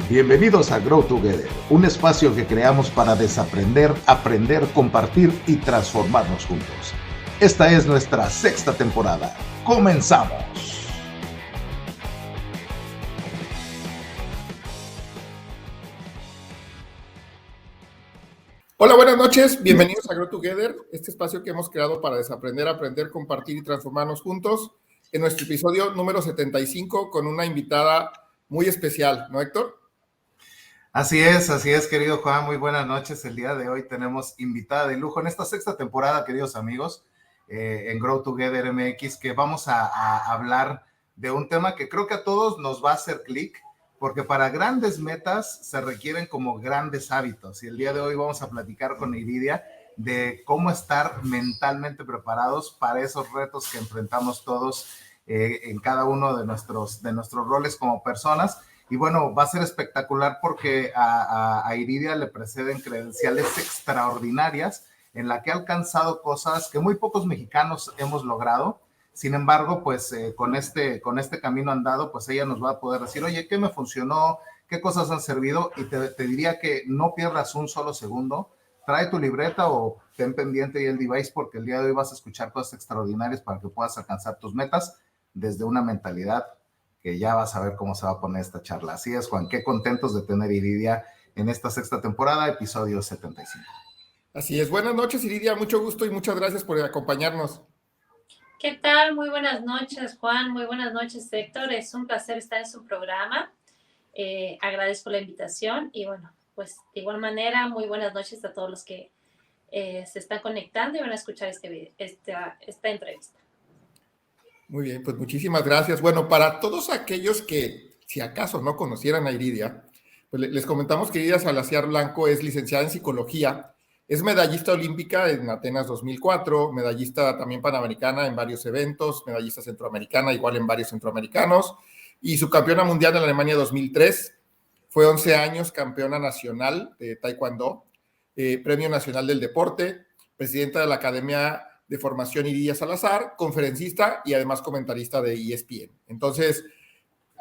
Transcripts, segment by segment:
Bienvenidos a Grow Together, un espacio que creamos para desaprender, aprender, compartir y transformarnos juntos. Esta es nuestra sexta temporada. ¡Comenzamos! Hola, buenas noches. Bienvenidos a Grow Together, este espacio que hemos creado para desaprender, aprender, compartir y transformarnos juntos. En nuestro episodio número 75 con una invitada muy especial, ¿no, Héctor? Así es, querido Juan. Muy buenas noches. El día de hoy tenemos invitada de lujo en esta sexta temporada, queridos amigos, en Grow Together MX, que vamos a hablar de un tema que creo que a todos nos va a hacer clic, porque para grandes metas se requieren como grandes hábitos. Y el día de hoy vamos a platicar con Iridia de cómo estar mentalmente preparados para esos retos que enfrentamos todos en cada uno de nuestros roles como personas. Y bueno, va a ser espectacular porque a Iridia le preceden credenciales extraordinarias en la que ha alcanzado cosas que muy pocos mexicanos hemos logrado. Sin embargo, pues con este camino andado, pues ella nos va a poder decir, oye, ¿qué me funcionó? ¿Qué cosas han servido? Y te diría que no pierdas un solo segundo. Trae tu libreta o ten pendiente y el device, porque el día de hoy vas a escuchar cosas extraordinarias para que puedas alcanzar tus metas desde una mentalidad que ya vas a ver cómo se va a poner esta charla. Así es, Juan, qué contentos de tener Iridia en esta sexta temporada, episodio 75. Así es. Buenas noches, Iridia. Mucho gusto y muchas gracias por acompañarnos. ¿Qué tal? Muy buenas noches, Juan. Muy buenas noches, Héctor. Es un placer estar en su programa. Agradezco la invitación y bueno, pues de igual manera, muy buenas noches a todos los que se están conectando y van a escuchar esta entrevista. Muy bien, pues muchísimas gracias. Bueno, para todos aquellos que, si acaso no conocieran a Iridia, pues les comentamos que Iridia Salazar Blanco es licenciada en psicología, es medallista olímpica en Atenas 2004, medallista también panamericana en varios eventos, medallista centroamericana igual en varios centroamericanos y subcampeona mundial en Alemania 2003. Fue 11 años campeona nacional de Taekwondo, Premio Nacional del Deporte, presidenta de la Academia de Formación Iridia Salazar, conferencista y además comentarista de ESPN. Entonces,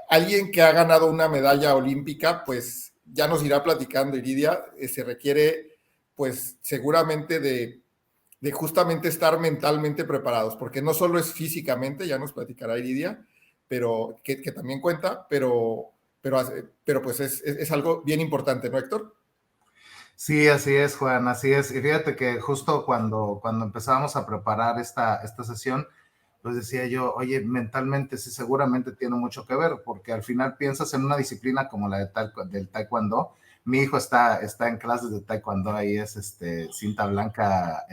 alguien que ha ganado una medalla olímpica, pues ya nos irá platicando, Iridia. Se requiere, pues seguramente de justamente estar mentalmente preparados, porque no solo es físicamente, ya nos platicará Iridia, pero que también cuenta, pero pues es algo bien importante, ¿no, Héctor? Sí, así es, Juan, así es. Y fíjate que justo cuando empezábamos a preparar esta sesión, pues decía yo, oye, mentalmente sí seguramente tiene mucho que ver, porque al final piensas en una disciplina como la del taekwondo. Mi hijo está en clases de taekwondo, ahí es cinta blanca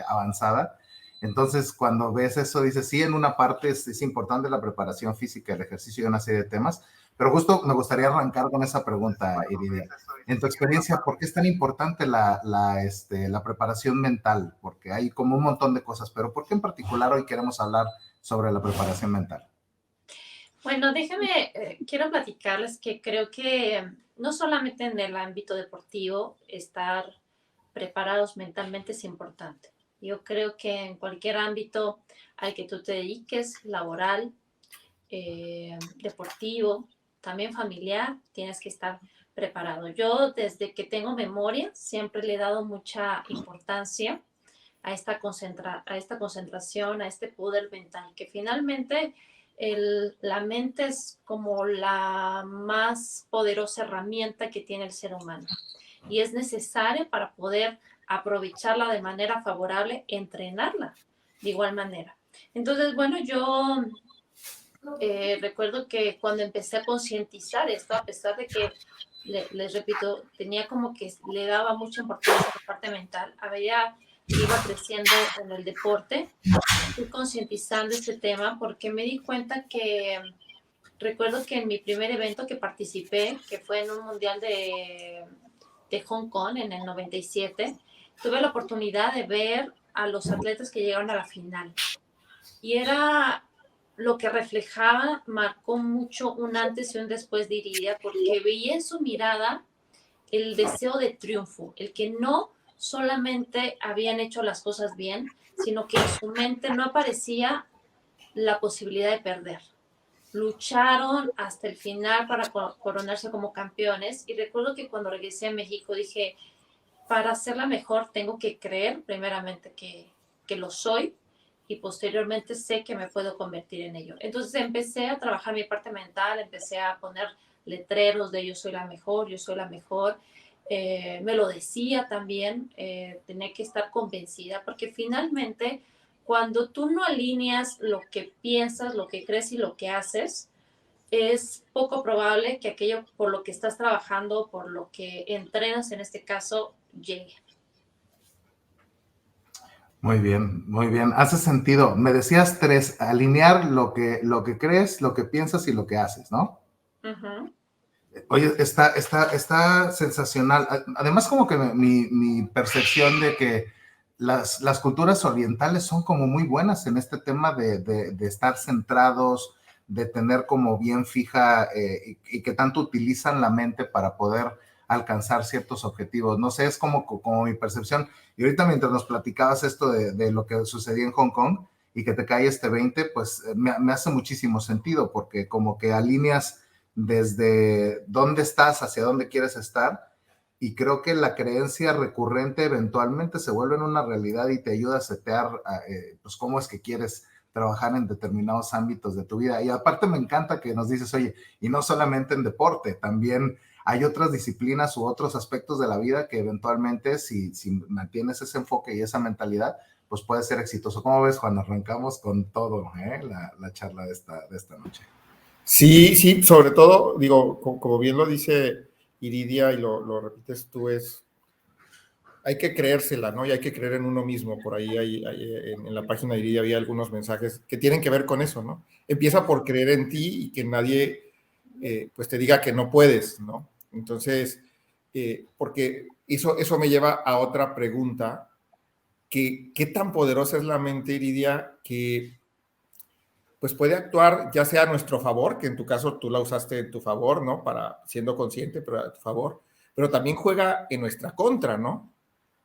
avanzada. Entonces, cuando ves eso, dices, sí, en una parte es importante la preparación física, el ejercicio y una serie de temas, pero justo me gustaría arrancar con esa pregunta, Iridia. En tu experiencia, ¿por qué es tan importante la preparación mental? Porque hay como un montón de cosas, pero ¿por qué en particular hoy queremos hablar sobre la preparación mental? Bueno, quiero platicarles que creo que no solamente en el ámbito deportivo estar preparados mentalmente es importante. Yo creo que en cualquier ámbito al que tú te dediques, laboral, deportivo, también familiar, tienes que estar preparado. Yo desde que tengo memoria siempre le he dado mucha importancia a esta concentración, a este poder mental, que finalmente la mente es como la más poderosa herramienta que tiene el ser humano y es necesaria para poder aprovecharla de manera favorable, entrenarla de igual manera. Entonces, bueno, yo recuerdo que cuando empecé a concientizar esto, a pesar de que, les repito, tenía como que le daba mucha importancia a la parte mental, iba creciendo en el deporte, fui concientizando este tema porque me di cuenta que, recuerdo que en mi primer evento que participé, que fue en un mundial de Hong Kong en el 97, tuve la oportunidad de ver a los atletas que llegaron a la final. Y era lo que reflejaba, marcó mucho un antes y un después de Iridia, porque veía en su mirada el deseo de triunfo, el que no solamente habían hecho las cosas bien, sino que en su mente no aparecía la posibilidad de perder. lucharon hasta el final para coronarse como campeones. Y recuerdo que cuando regresé a México dije, para hacerla mejor tengo que creer primeramente que lo soy y posteriormente sé que me puedo convertir en ello. Entonces empecé a trabajar mi parte mental, empecé a poner letreros de yo soy la mejor, yo soy la mejor. Me lo decía también, tenía que estar convencida, porque finalmente cuando tú no alineas lo que piensas, lo que crees y lo que haces, es poco probable que aquello por lo que estás trabajando, por lo que entrenas en este caso, llegue. Muy bien, muy bien. Hace sentido. Me decías 3, alinear lo que crees, lo que piensas y lo que haces, ¿no? Uh-huh. Oye, está sensacional. Además, como que mi percepción de que las culturas orientales son como muy buenas en este tema de estar centrados, de tener como bien fija y que tanto utilizan la mente para poder alcanzar ciertos objetivos. No sé, es como mi percepción. Y ahorita mientras nos platicabas esto de lo que sucedió en Hong Kong y que te cae este 20, pues me hace muchísimo sentido porque como que alineas desde dónde estás hacia dónde quieres estar, y creo que la creencia recurrente eventualmente se vuelve en una realidad y te ayuda a setear pues cómo es que quieres trabajar en determinados ámbitos de tu vida. Y aparte me encanta que nos dices, oye, y no solamente en deporte, también hay otras disciplinas u otros aspectos de la vida que eventualmente si mantienes ese enfoque y esa mentalidad, pues puede ser exitoso. ¿Cómo ves, Juan? Arrancamos con todo, la charla de esta noche. Sí, sí, sobre todo, digo, como bien lo dice Iridia y lo repites tú, hay que creérsela, ¿no? Y hay que creer en uno mismo. Por ahí en la página de Iridia había algunos mensajes que tienen que ver con eso, ¿no? Empieza por creer en ti y que nadie, pues, te diga que no puedes, ¿no? Entonces, porque eso me lleva a otra pregunta, ¿qué tan poderosa es la mente, Iridia, que pues puede actuar ya sea a nuestro favor, que en tu caso tú la usaste en tu favor, ¿no? Para siendo consciente, pero a tu favor, pero también juega en nuestra contra, ¿no?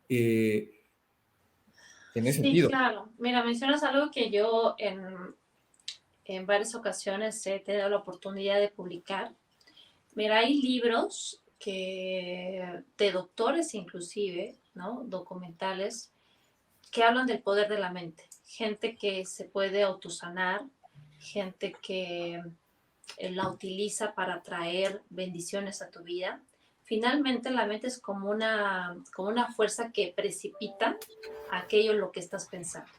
En ese Sí, sentido. claro. Mira, mencionas algo que yo en varias ocasiones he tenido la oportunidad de publicar. Mira, hay libros de doctores inclusive, ¿no? Documentales que hablan del poder de la mente. Gente que se puede autosanar, gente que la utiliza para traer bendiciones a tu vida. Finalmente la mente es como una fuerza que precipita aquello en lo que estás pensando.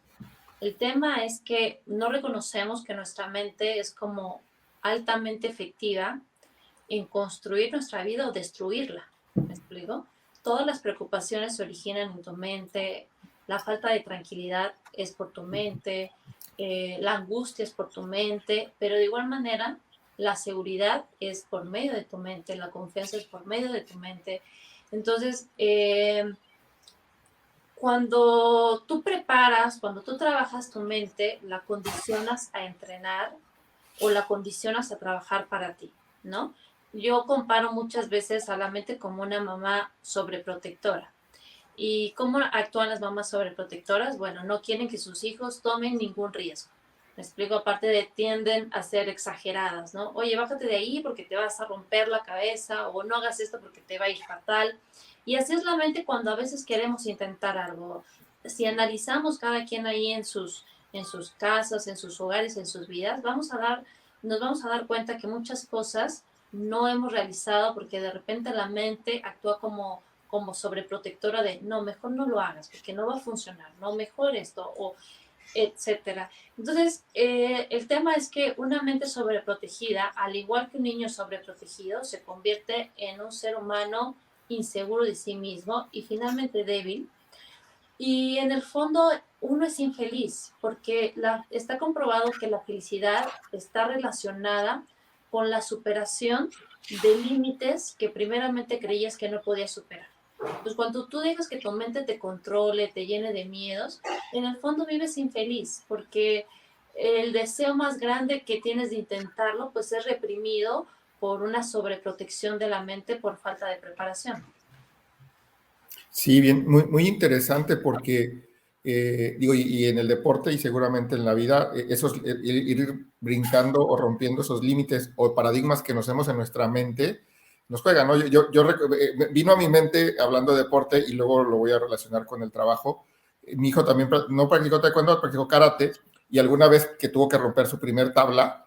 El tema es que no reconocemos que nuestra mente es como altamente efectiva en construir nuestra vida o destruirla. ¿Me explico? Todas las preocupaciones se originan en tu mente, la falta de tranquilidad es por tu mente, la angustia es por tu mente, pero de igual manera la seguridad es por medio de tu mente, la confianza es por medio de tu mente. Entonces, cuando tú preparas, cuando tú trabajas tu mente, la condicionas a entrenar o la condicionas a trabajar para ti, ¿no? Yo comparo muchas veces a la mente como una mamá sobreprotectora. ¿Y cómo actúan las mamás sobreprotectoras? Bueno, no quieren que sus hijos tomen ningún riesgo. Me explico, aparte de tienden a ser exageradas, ¿no? Oye, bájate de ahí porque te vas a romper la cabeza, o no hagas esto porque te va a ir fatal. Y así es la mente cuando a veces queremos intentar algo. Si analizamos cada quien ahí en sus casas, en sus hogares, en sus vidas, nos vamos a dar cuenta que muchas cosas no hemos realizado porque de repente la mente actúa como sobreprotectora de, no, mejor no lo hagas porque no va a funcionar, no, mejor esto, o etcétera. Entonces, el tema es que una mente sobreprotegida, al igual que un niño sobreprotegido, se convierte en un ser humano inseguro de sí mismo y finalmente débil. Y en el fondo uno es infeliz porque está comprobado que la felicidad está relacionada con la superación de límites que primeramente creías que no podías superar. Pues cuando tú dejas que tu mente te controle, te llene de miedos, en el fondo vives infeliz porque el deseo más grande que tienes de intentarlo pues es reprimido por una sobreprotección de la mente por falta de preparación. Sí, bien, muy, muy interesante porque y en el deporte y seguramente en la vida, ir brincando o rompiendo esos límites o paradigmas que nos hacemos en nuestra mente, nos juegan, ¿no? Vino a mi mente hablando de deporte y luego lo voy a relacionar con el trabajo. Mi hijo también no practicó taekwondo, practicó karate, y alguna vez que tuvo que romper su primer tabla,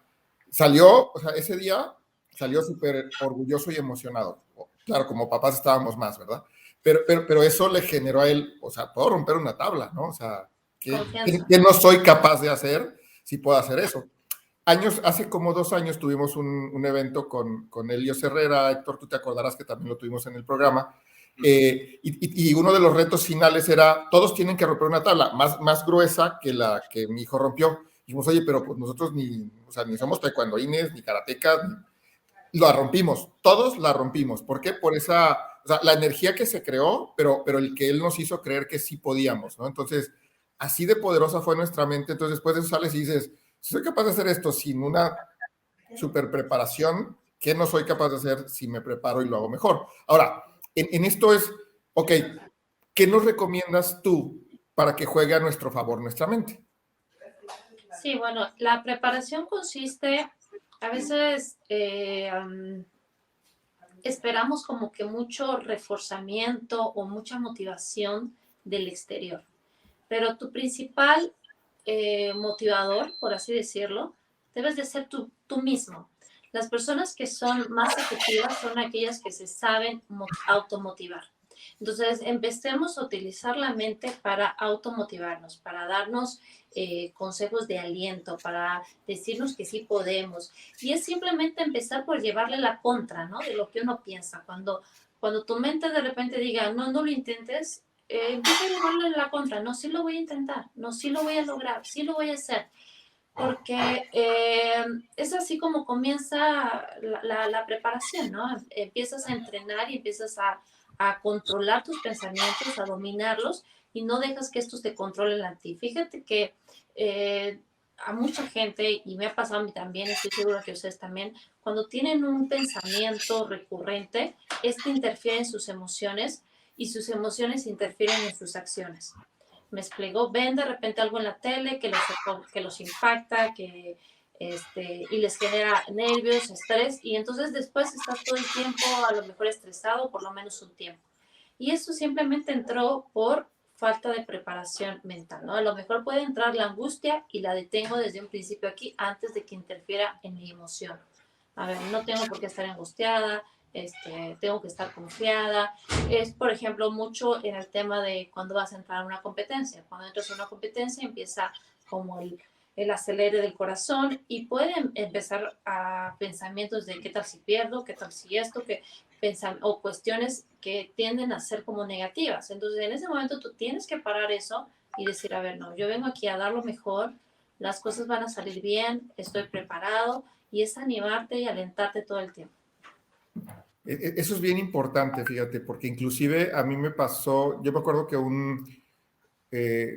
salió, o sea, ese día salió súper orgulloso y emocionado. Claro, como papás estábamos más, ¿verdad? Pero eso le generó a él, o sea, puedo romper una tabla, ¿no? O sea, ¿qué no soy capaz de hacer si puedo hacer eso? Hace como 2 años tuvimos un evento con Elios Herrera. Héctor, tú te acordarás que también lo tuvimos en el programa, y uno de los retos finales era, todos tienen que romper una tabla más gruesa que la que mi hijo rompió. Dijimos, oye, pero pues nosotros ni somos taekwondoines, ni karatecas, la rompimos, todos la rompimos. ¿Por qué? Por esa, o sea, la energía que se creó, pero el que él nos hizo creer que sí podíamos, ¿no? Entonces, así de poderosa fue nuestra mente. Entonces, después de eso sales y dices, si soy capaz de hacer esto sin una super preparación, ¿qué no soy capaz de hacer si me preparo y lo hago mejor? Ahora, en esto es, ok, ¿qué nos recomiendas tú para que juegue a nuestro favor nuestra mente? Sí, bueno, la preparación consiste, a veces esperamos como que mucho reforzamiento o mucha motivación del exterior, pero tu principal motivador, por así decirlo, debes de ser tú mismo. Las personas que son más efectivas son aquellas que se saben automotivar. Entonces, empecemos a utilizar la mente para automotivarnos, para darnos consejos de aliento, para decirnos que sí podemos. Y es simplemente empezar por llevarle la contra, ¿no? De lo que uno piensa. Cuando tu mente de repente diga, no lo intentes, empieza a llevarle la contra. No, sí lo voy a intentar. No, sí lo voy a lograr. Sí lo voy a hacer. Porque es así como comienza la preparación, ¿no? Empiezas a entrenar y empiezas a controlar tus pensamientos, a dominarlos, y no dejas que estos te controlen a ti. Fíjate que a mucha gente, y me ha pasado a mí también, estoy segura que ustedes también, cuando tienen un pensamiento recurrente, este interfiere en sus emociones y sus emociones interfieren en sus acciones. Me explico, ven de repente algo en la tele que los impacta, y les genera nervios, estrés, y entonces después estás todo el tiempo a lo mejor estresado, por lo menos un tiempo. Y eso simplemente entró por falta de preparación mental, ¿no? A lo mejor puede entrar la angustia y la detengo desde un principio aquí antes de que interfiera en mi emoción. A ver, no tengo por qué estar angustiada, tengo que estar confiada. Es, por ejemplo, mucho en el tema de cuando vas a entrar a una competencia. Cuando entras a una competencia empieza como el acelere del corazón y pueden empezar a pensamientos de qué tal si pierdo, qué tal si esto, o cuestiones que tienden a ser como negativas. Entonces, en ese momento tú tienes que parar eso y decir, a ver, no, yo vengo aquí a dar lo mejor, las cosas van a salir bien, estoy preparado, y es animarte y alentarte todo el tiempo. Eso es bien importante, fíjate, porque inclusive a mí me pasó, yo me acuerdo que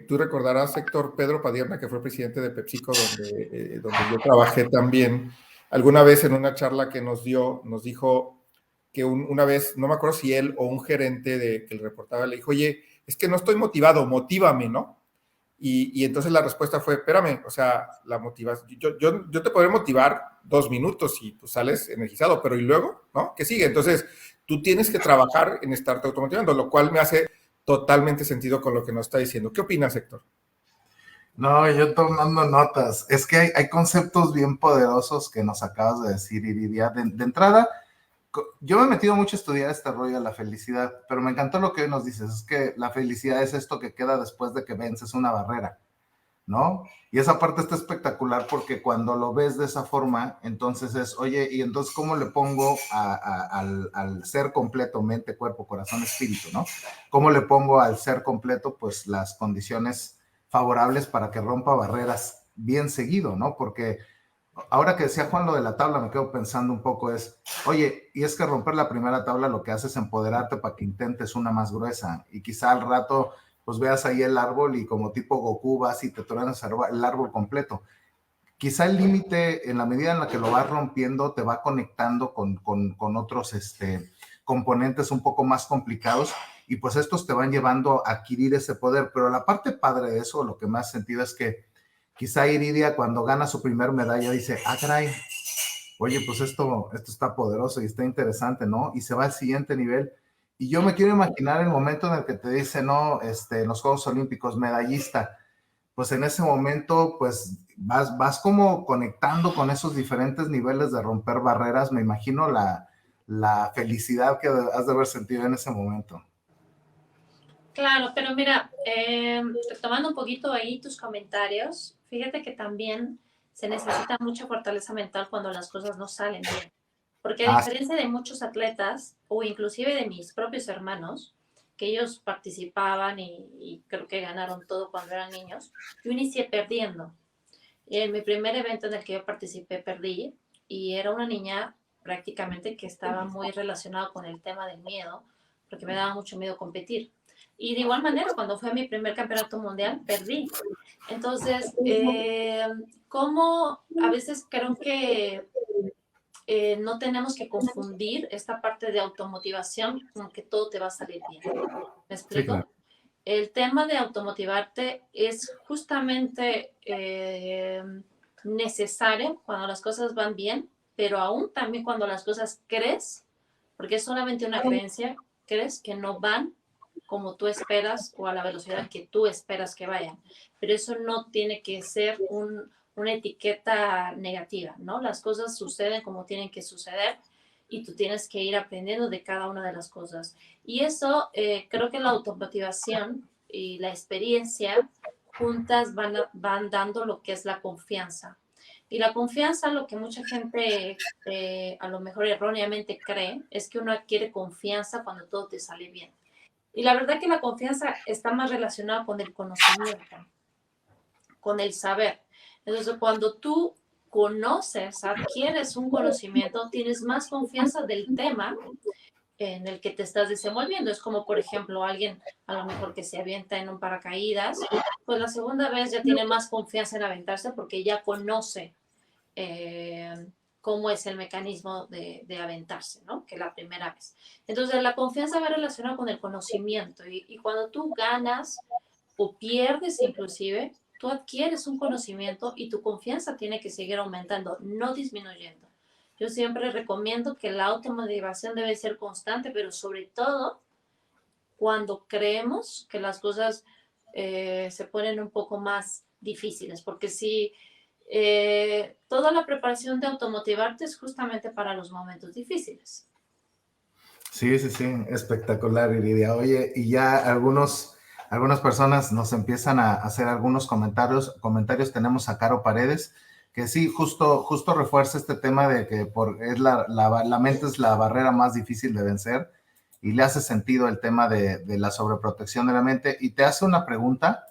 tú recordarás, Héctor, Pedro Padierna, que fue presidente de PepsiCo, donde yo trabajé también, alguna vez en una charla que nos dijo que una vez, no me acuerdo si él o un gerente que le reportaba, le dijo, oye, es que no estoy motivado, motívame, ¿no? Y entonces la respuesta fue, espérame, o sea, la motivación, yo te podré motivar 2 minutos y pues sales energizado, pero ¿y luego? ¿No? ¿Qué sigue? Entonces, tú tienes que trabajar en estarte automotivando, lo cual me hace totalmente sentido con lo que nos está diciendo. ¿Qué opinas, Héctor? No, yo tomando notas. Es que hay conceptos bien poderosos que nos acabas de decir, Iridia. De entrada, yo me he metido mucho a estudiar este rollo de la felicidad, pero me encantó lo que hoy nos dices. Es que la felicidad es esto que queda después de que vences una barrera, ¿no? Y esa parte está espectacular porque cuando lo ves de esa forma, entonces es, oye, ¿y entonces cómo le pongo al ser completo, mente, cuerpo, corazón, espíritu, ¿no? ¿Cómo le pongo al ser completo, pues, las condiciones favorables para que rompa barreras bien seguido, ¿no? Porque ahora que decía Juan lo de la tabla, me quedo pensando un poco oye, y es que romper la primera tabla lo que hace es empoderarte para que intentes una más gruesa y quizá al rato pues veas ahí el árbol y como tipo Goku vas y te truenas el árbol completo. Quizá el límite, en la medida en la que lo vas rompiendo, te va conectando con otros componentes un poco más complicados y pues estos te van llevando a adquirir ese poder. Pero la parte padre de eso, lo que más sentido es que quizá Iridia cuando gana su primer medalla dice, ah, caray, oye, pues esto está poderoso y está interesante, ¿no? Y se va al siguiente nivel. Y yo me quiero imaginar el momento en el que te dice, no, en los Juegos Olímpicos, medallista, pues en ese momento, pues vas como conectando con esos diferentes niveles de romper barreras. Me imagino la felicidad que has de haber sentido en ese momento. Claro, pero mira, retomando un poquito ahí tus comentarios, fíjate que también se necesita mucha fortaleza mental cuando las cosas no salen bien. Porque a diferencia de muchos atletas, o inclusive de mis propios hermanos, que ellos participaban y creo que ganaron todo cuando eran niños, yo inicié perdiendo. Y en mi primer evento en el que yo participé perdí, y era una niña prácticamente que estaba muy relacionada con el tema del miedo, porque me daba mucho miedo competir. Y de igual manera, cuando fue mi primer campeonato mundial, perdí. Entonces, como a veces creo que no tenemos que confundir esta parte de automotivación con que todo te va a salir bien. ¿Me explico? Sí, claro. El tema de automotivarte es justamente necesario cuando las cosas van bien, pero aún también cuando las cosas crees, porque es solamente una creencia, crees que no van como tú esperas o a la velocidad que tú esperas que vayan. Pero eso no tiene que ser una etiqueta negativa, ¿no? Las cosas suceden como tienen que suceder y tú tienes que ir aprendiendo de cada una de las cosas. Y eso, creo que la automotivación y la experiencia juntas van dando lo que es la confianza. Y la confianza, lo que mucha gente a lo mejor erróneamente cree, es que uno adquiere confianza cuando todo te sale bien. Y la verdad que la confianza está más relacionada con el conocimiento, con el saber. Entonces, cuando tú conoces, adquieres un conocimiento, tienes más confianza del tema en el que te estás desenvolviendo. Es como, por ejemplo, alguien a lo mejor que se avienta en un paracaídas, pues la segunda vez ya tiene más confianza en aventarse porque ya conoce cómo es el mecanismo de aventarse, ¿no? Que la primera vez. Entonces, la confianza va relacionada con el conocimiento y cuando tú ganas o pierdes inclusive, tú adquieres un conocimiento y tu confianza tiene que seguir aumentando, no disminuyendo. Yo siempre recomiendo que la automotivación debe ser constante, pero sobre todo cuando creemos que las cosas se ponen un poco más difíciles, porque si toda la preparación de automotivarte es justamente para los momentos difíciles. Sí, sí, sí, espectacular, Iridia. Oye, y ya algunas personas nos empiezan a hacer algunos comentarios. Tenemos a Caro Paredes, que sí, justo refuerza este tema de que la mente es la barrera más difícil de vencer y le hace sentido el tema de la sobreprotección de la mente. Y te hace una pregunta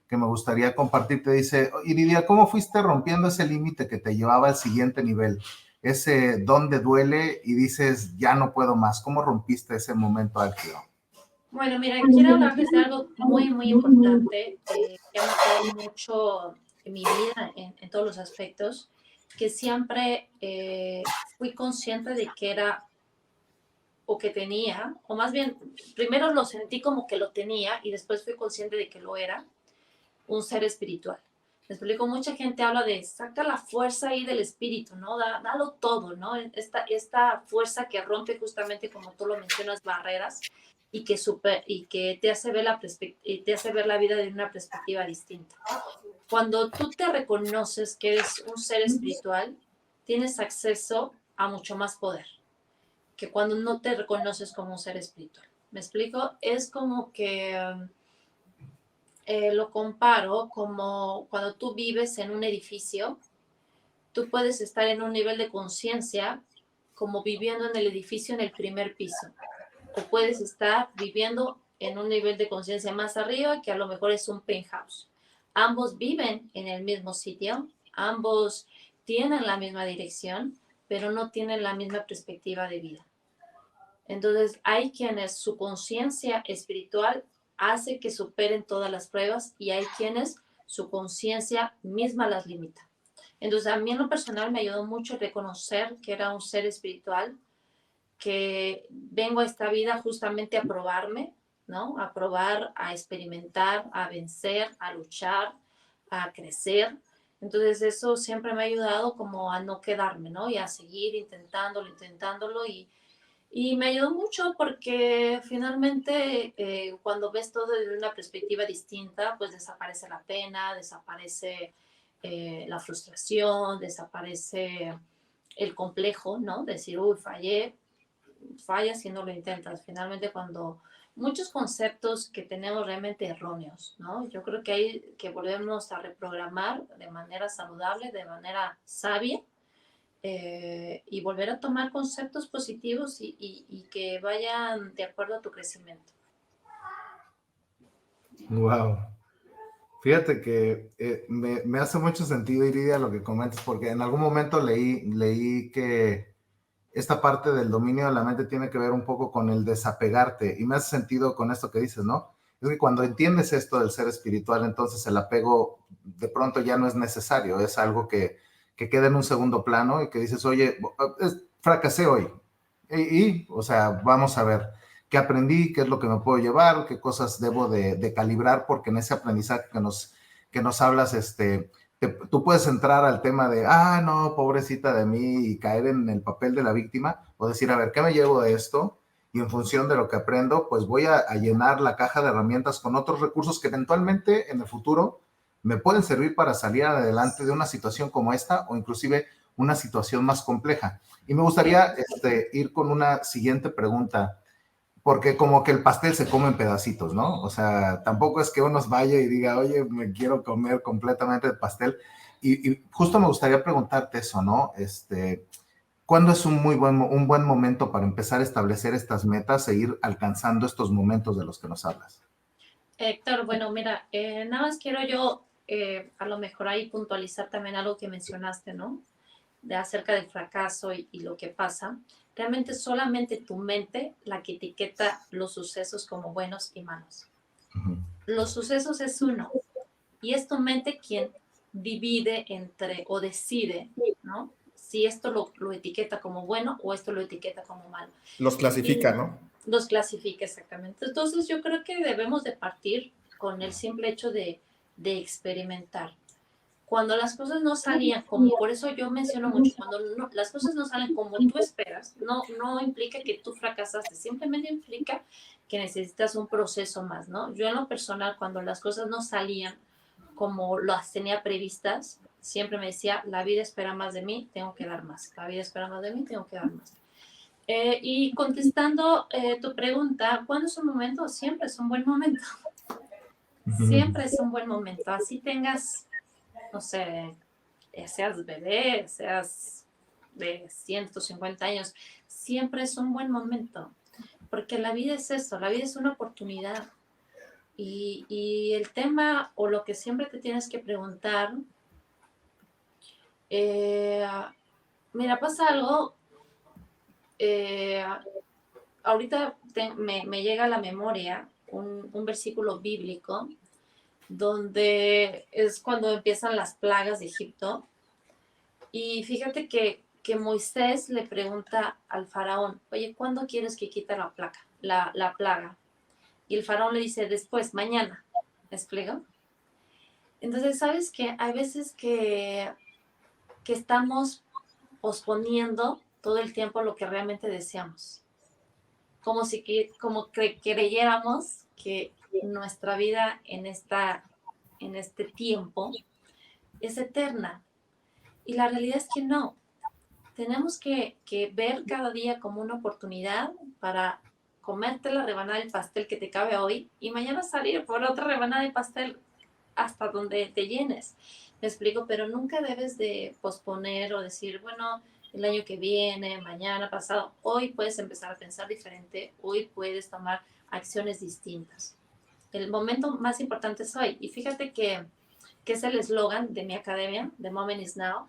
que me gustaría compartir. Te dice, Iridia, ¿cómo fuiste rompiendo ese límite que te llevaba al siguiente nivel? Ese donde duele y dices, ya no puedo más. ¿Cómo rompiste ese momento álgido? Bueno, mira, quiero hablarles de algo muy, muy importante que ha marcado mucho en mi vida en todos los aspectos, que siempre fui consciente de que era o que tenía, o más bien, primero lo sentí como que lo tenía y después fui consciente de que lo era, un ser espiritual. Me explico, mucha gente habla de saca la fuerza ahí del espíritu, ¿no? Dalo todo, ¿no? Esta fuerza que rompe justamente, como tú lo mencionas, barreras y que te hace ver la vida de una perspectiva distinta. Cuando tú te reconoces que eres un ser espiritual, tienes acceso a mucho más poder que cuando no te reconoces como un ser espiritual. ¿Me explico? Es como que lo comparo como cuando tú vives en un edificio, tú puedes estar en un nivel de conciencia como viviendo en el edificio en el primer piso, o puedes estar viviendo en un nivel de conciencia más arriba que a lo mejor es un penthouse. Ambos viven en el mismo sitio, ambos tienen la misma dirección, pero no tienen la misma perspectiva de vida. Entonces, hay quienes su conciencia espiritual hace que superen todas las pruebas y hay quienes su conciencia misma las limita. Entonces, a mí en lo personal me ayudó mucho reconocer que era un ser espiritual, que vengo a esta vida justamente a probarme, ¿no? A probar, a experimentar, a vencer, a luchar, a crecer. Entonces eso siempre me ha ayudado como a no quedarme, ¿no? Y a seguir intentándolo y me ayudó mucho porque finalmente cuando ves todo desde una perspectiva distinta, pues desaparece la pena, desaparece la frustración, desaparece el complejo, ¿no? Decir, uy, fallé, fallas si no lo intentas. Finalmente cuando muchos conceptos que tenemos realmente erróneos, ¿no? Yo creo que hay que volvernos a reprogramar de manera saludable, de manera sabia, y volver a tomar conceptos positivos y que vayan de acuerdo a tu crecimiento. Wow. Fíjate que me hace mucho sentido, Iridia, lo que comentas, porque en algún momento leí que esta parte del dominio de la mente tiene que ver un poco con el desapegarte, y me hace sentido con esto que dices, ¿no? Es que cuando entiendes esto del ser espiritual, entonces el apego de pronto ya no es necesario, es algo que queda en un segundo plano y que dices, oye, fracasé hoy, o sea, vamos a ver qué aprendí, qué es lo que me puedo llevar, qué cosas debo de calibrar, porque en ese aprendizaje que nos hablas, tú puedes entrar al tema de, no, pobrecita de mí, y caer en el papel de la víctima, o decir, a ver, ¿qué me llevo de esto? Y en función de lo que aprendo, pues voy a llenar la caja de herramientas con otros recursos que eventualmente en el futuro me pueden servir para salir adelante de una situación como esta, o inclusive una situación más compleja. Y me gustaría ir con una siguiente pregunta, porque como que el pastel se come en pedacitos, ¿no? O sea, tampoco es que uno vaya y diga, oye, me quiero comer completamente el pastel. Y justo me gustaría preguntarte eso, ¿no? ¿Cuándo es un buen momento para empezar a establecer estas metas e ir alcanzando estos momentos de los que nos hablas? Héctor, bueno, mira, nada más quiero yo a lo mejor ahí puntualizar también algo que mencionaste, ¿no? De acerca del fracaso y lo que pasa. Realmente solamente tu mente la que etiqueta los sucesos como buenos y malos. Uh-huh. Los sucesos es uno, y es tu mente quien divide entre o decide, ¿no? Si esto lo etiqueta como bueno o esto lo etiqueta como malo. Los clasifica, Y ¿no? los clasifica exactamente. Entonces yo creo que debemos de partir con el simple hecho de experimentar. Cuando las cosas no salían como, por eso yo menciono mucho, cuando las cosas no salen como tú esperas, no implica que tú fracasaste, simplemente implica que necesitas un proceso más, ¿no? Yo en lo personal, cuando las cosas no salían como las tenía previstas, siempre me decía, la vida espera más de mí, tengo que dar más. La vida espera más de mí, tengo que dar más. Y contestando tu pregunta, ¿cuándo es un momento? Siempre es un buen momento. Siempre es un buen momento. Así tengas, no sé, seas bebé, seas de 150 años, siempre es un buen momento. Porque la vida es eso, la vida es una oportunidad. Y el tema o lo que siempre te tienes que preguntar, mira, pasa algo, ahorita me llega a la memoria un versículo bíblico donde es cuando empiezan las plagas de Egipto. Y fíjate que Moisés le pregunta al faraón, oye, ¿cuándo quieres que quite la plaga? Y el faraón le dice, después, mañana. ¿Me explico? Entonces, ¿sabes qué? Hay veces que estamos posponiendo todo el tiempo lo que realmente deseamos. Como que creyéramos que nuestra vida en este tiempo es eterna. Y la realidad es que no. Tenemos que ver cada día como una oportunidad para comerte la rebanada del pastel que te cabe hoy y mañana salir por otra rebanada de pastel hasta donde te llenes. Me explico, pero nunca debes de posponer o decir, bueno, el año que viene, mañana, pasado. Hoy puedes empezar a pensar diferente, hoy puedes tomar acciones distintas. El momento más importante es hoy. Y fíjate que es el eslogan de mi academia, The Moment is Now,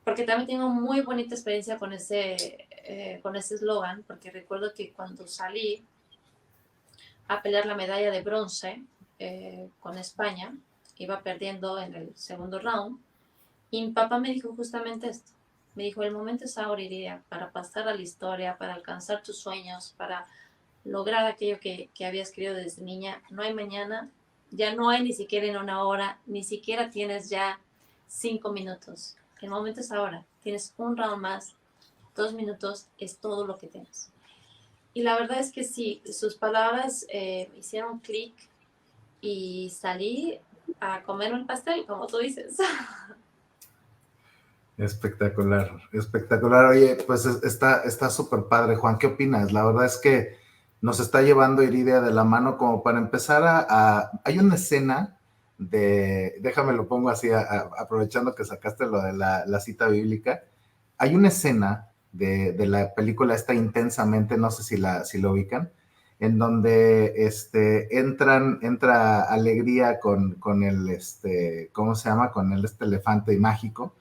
porque también tengo muy bonita experiencia con ese eslogan, porque recuerdo que cuando salí a pelear la medalla de bronce con España, iba perdiendo en el segundo round, y mi papá me dijo justamente esto. Me dijo, el momento es ahora, Iridia, para pasar a la historia, para alcanzar tus sueños, para lograr aquello que habías querido desde niña. No hay mañana, ya no hay ni siquiera en una hora, ni siquiera tienes ya 5 minutos. El momento es ahora. Tienes un round más, 2 minutos, es todo lo que tienes. Y la verdad es que sí, sus palabras hicieron clic y salí a comer un pastel, como tú dices. Espectacular, espectacular. Oye, pues está súper padre, Juan. ¿Qué opinas? La verdad es que nos está llevando Iridia de la mano como para empezar hay una escena déjame lo pongo así, aprovechando que sacaste lo de la cita bíblica, hay una escena de la película esta Intensamente, no sé si lo ubican, en donde entra Alegría con el, ¿cómo se llama? Con este elefante mágico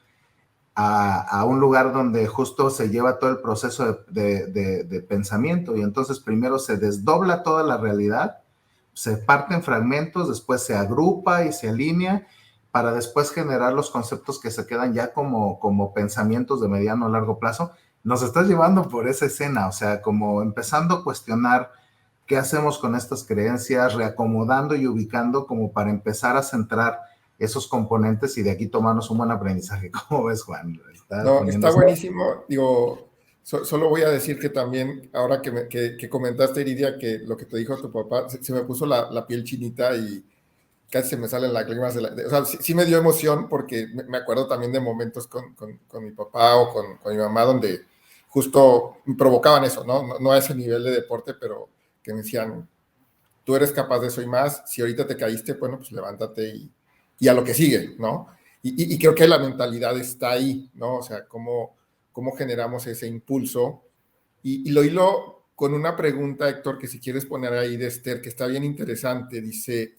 a un lugar donde justo se lleva todo el proceso de pensamiento y entonces primero se desdobla toda la realidad, se parte en fragmentos, después se agrupa y se alinea para después generar los conceptos que se quedan ya como pensamientos de mediano o largo plazo. Nos estás llevando por esa escena, o sea, como empezando a cuestionar qué hacemos con estas creencias, reacomodando y ubicando como para empezar a centrar esos componentes y de aquí tomarnos un buen aprendizaje. ¿Cómo ves, Juan? No, está buenísimo. Digo, solo voy a decir que también, ahora que comentaste, Iridia, que lo que te dijo tu papá, se me puso la piel chinita y casi se me salen lágrimas. O sea, sí me dio emoción porque me acuerdo también de momentos con mi papá o con mi mamá donde justo me provocaban eso, ¿no? ¿no? No a ese nivel de deporte, pero que me decían, tú eres capaz de eso y más, si ahorita te caíste, bueno, pues levántate y a lo que sigue, ¿no? Y creo que la mentalidad está ahí, ¿no? O sea, cómo generamos ese impulso. Y lo hilo con una pregunta, Héctor, que si quieres poner ahí de Esther, que está bien interesante. Dice,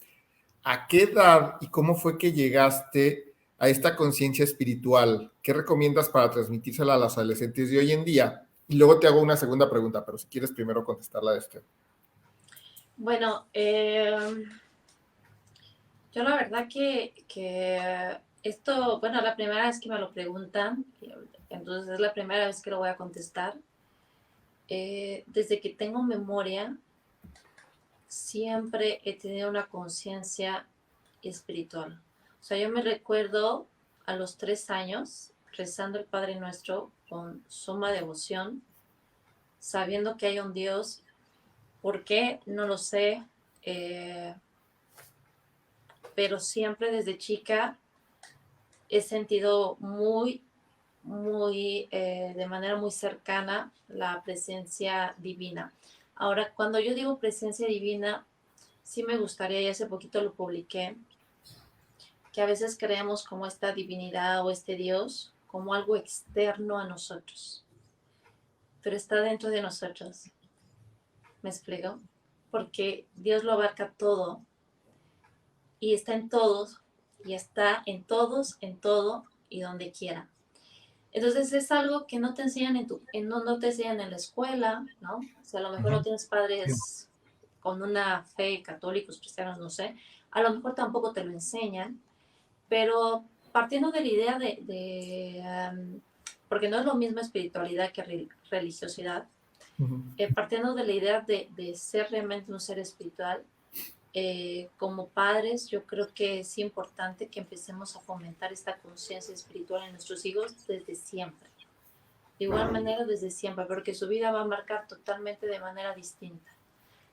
¿a qué edad y cómo fue que llegaste a esta conciencia espiritual? ¿Qué recomiendas para transmitírsela a los adolescentes de hoy en día? Y luego te hago una segunda pregunta, pero si quieres primero contestarla de Esther. Bueno, yo la verdad que esto, bueno, la primera vez que me lo preguntan, entonces es la primera vez que lo voy a contestar. Desde que tengo memoria, siempre he tenido una conciencia espiritual. O sea, yo me recuerdo a los 3 años rezando el Padre Nuestro con suma devoción, sabiendo que hay un Dios. ¿Por qué? No lo sé. Pero siempre desde chica he sentido de manera muy cercana la presencia divina. Ahora, cuando yo digo presencia divina, sí me gustaría, y hace poquito lo publiqué, que a veces creemos como esta divinidad o este Dios como algo externo a nosotros, pero está dentro de nosotros. ¿Me explico? Porque Dios lo abarca todo y está en todos y está en todos, en todo y donde quiera. Entonces es algo que no te enseñan no te enseñan en la escuela, ¿no? O sea, a lo mejor no tienes padres con una fe, católicos, cristianos, no sé. A lo mejor tampoco te lo enseñan, pero partiendo de la idea porque no es lo mismo espiritualidad que religiosidad, partiendo de la idea de ser realmente un ser espiritual, como padres, yo creo que es importante que empecemos a fomentar esta conciencia espiritual en nuestros hijos desde siempre. De igual manera, desde siempre, porque su vida va a marcar totalmente de manera distinta.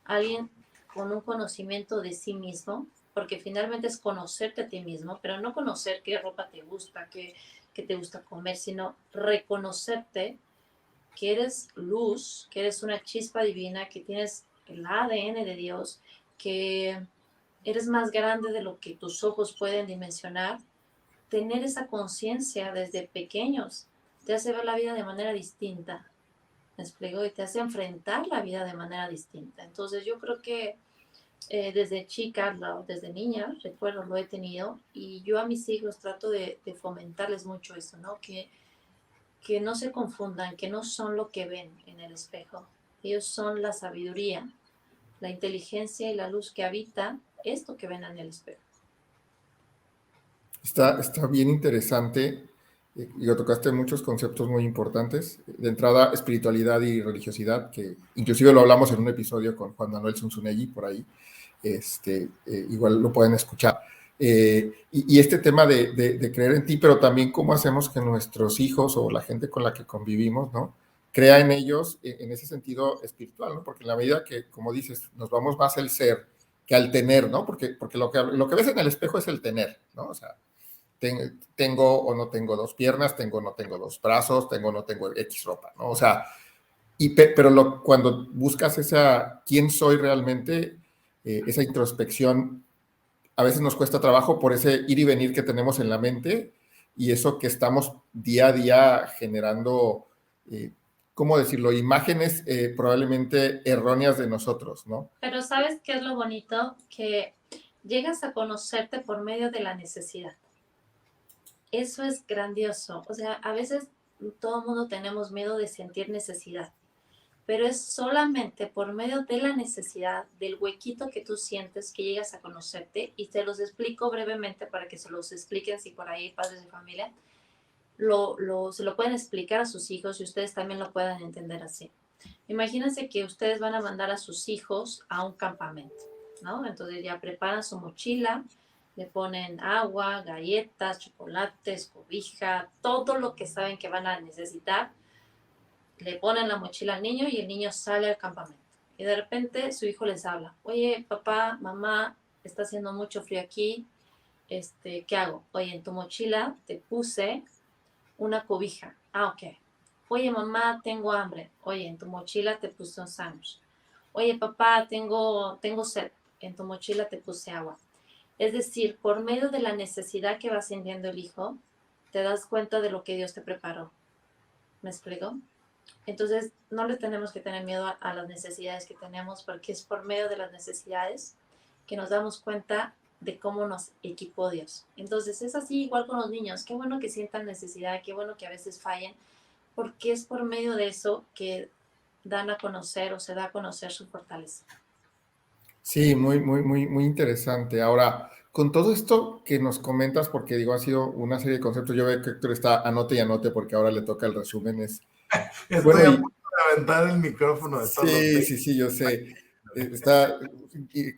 Alguien con un conocimiento de sí mismo, porque finalmente es conocerte a ti mismo, pero no conocer qué ropa te gusta, qué te gusta comer, sino reconocerte que eres luz, que eres una chispa divina, que tienes el ADN de Dios, que eres más grande de lo que tus ojos pueden dimensionar. Tener esa conciencia desde pequeños te hace ver la vida de manera distinta, ¿me explico? Y te hace enfrentar la vida de manera distinta. Entonces yo creo que desde chica, desde niña, recuerdo, lo he tenido, y yo a mis hijos trato de fomentarles mucho eso, ¿no? Que no se confundan, que no son lo que ven en el espejo. Ellos son la sabiduría, la inteligencia y la luz que habita esto que ven en el espejo. Está bien interesante Y tocaste muchos conceptos muy importantes. De entrada, espiritualidad y religiosidad, que inclusive lo hablamos en un episodio con Juan Manuel Zunzunegui por ahí. Igual lo pueden escuchar. Y este tema de creer en ti, pero también cómo hacemos que nuestros hijos o la gente con la que convivimos, ¿no? Crea en ellos en ese sentido espiritual, ¿no? Porque en la medida que, como dices, nos vamos más al ser que al tener, ¿no? Porque lo que ves en el espejo es el tener, ¿no? O sea, tengo o no tengo dos piernas, tengo o no tengo dos brazos, tengo o no tengo X ropa, ¿no? O sea, pero cuando buscas quién soy realmente, esa introspección, a veces nos cuesta trabajo por ese ir y venir que tenemos en la mente y eso que estamos día a día generando, ¿cómo decirlo? Imágenes probablemente erróneas de nosotros, ¿no? Pero ¿sabes qué es lo bonito? Que llegas a conocerte por medio de la necesidad. Eso es grandioso. O sea, a veces todo el mundo tenemos miedo de sentir necesidad, pero es solamente por medio de la necesidad, del huequito que tú sientes, que llegas a conocerte. Y te los explico brevemente para que se los expliquen si por ahí padres de familia se lo pueden explicar a sus hijos y ustedes también lo puedan entender así. Imagínense que ustedes van a mandar a sus hijos a un campamento, ¿no? Entonces ya preparan su mochila, le ponen agua, galletas, chocolates, cobija, todo lo que saben que van a necesitar. Le ponen la mochila al niño y el niño sale al campamento. Y de repente su hijo les habla: oye, papá, mamá, está haciendo mucho frío aquí, ¿qué hago? Oye, en tu mochila te puse una cobija. Ah, ok. Oye, mamá, tengo hambre. Oye, en tu mochila te puse un sándwich. Oye, papá, tengo sed. En tu mochila te puse agua. Es decir, por medio de la necesidad que va sintiendo el hijo, te das cuenta de lo que Dios te preparó. ¿Me explico? Entonces, no le tenemos que tener miedo a las necesidades que tenemos, porque es por medio de las necesidades que nos damos cuenta de cómo nos equipó Dios. Entonces, es así igual con los niños. Qué bueno que sientan necesidad, qué bueno que a veces fallen, porque es por medio de eso que dan a conocer o se da a conocer su fortaleza. Sí, muy, muy, muy, muy interesante. Ahora, con todo esto que nos comentas, porque digo, ha sido una serie de conceptos, yo veo que Héctor está anote y anote porque ahora le toca el resumen. Estoy Bueno, a punto de aventar el micrófono de todos los sí, yo sé.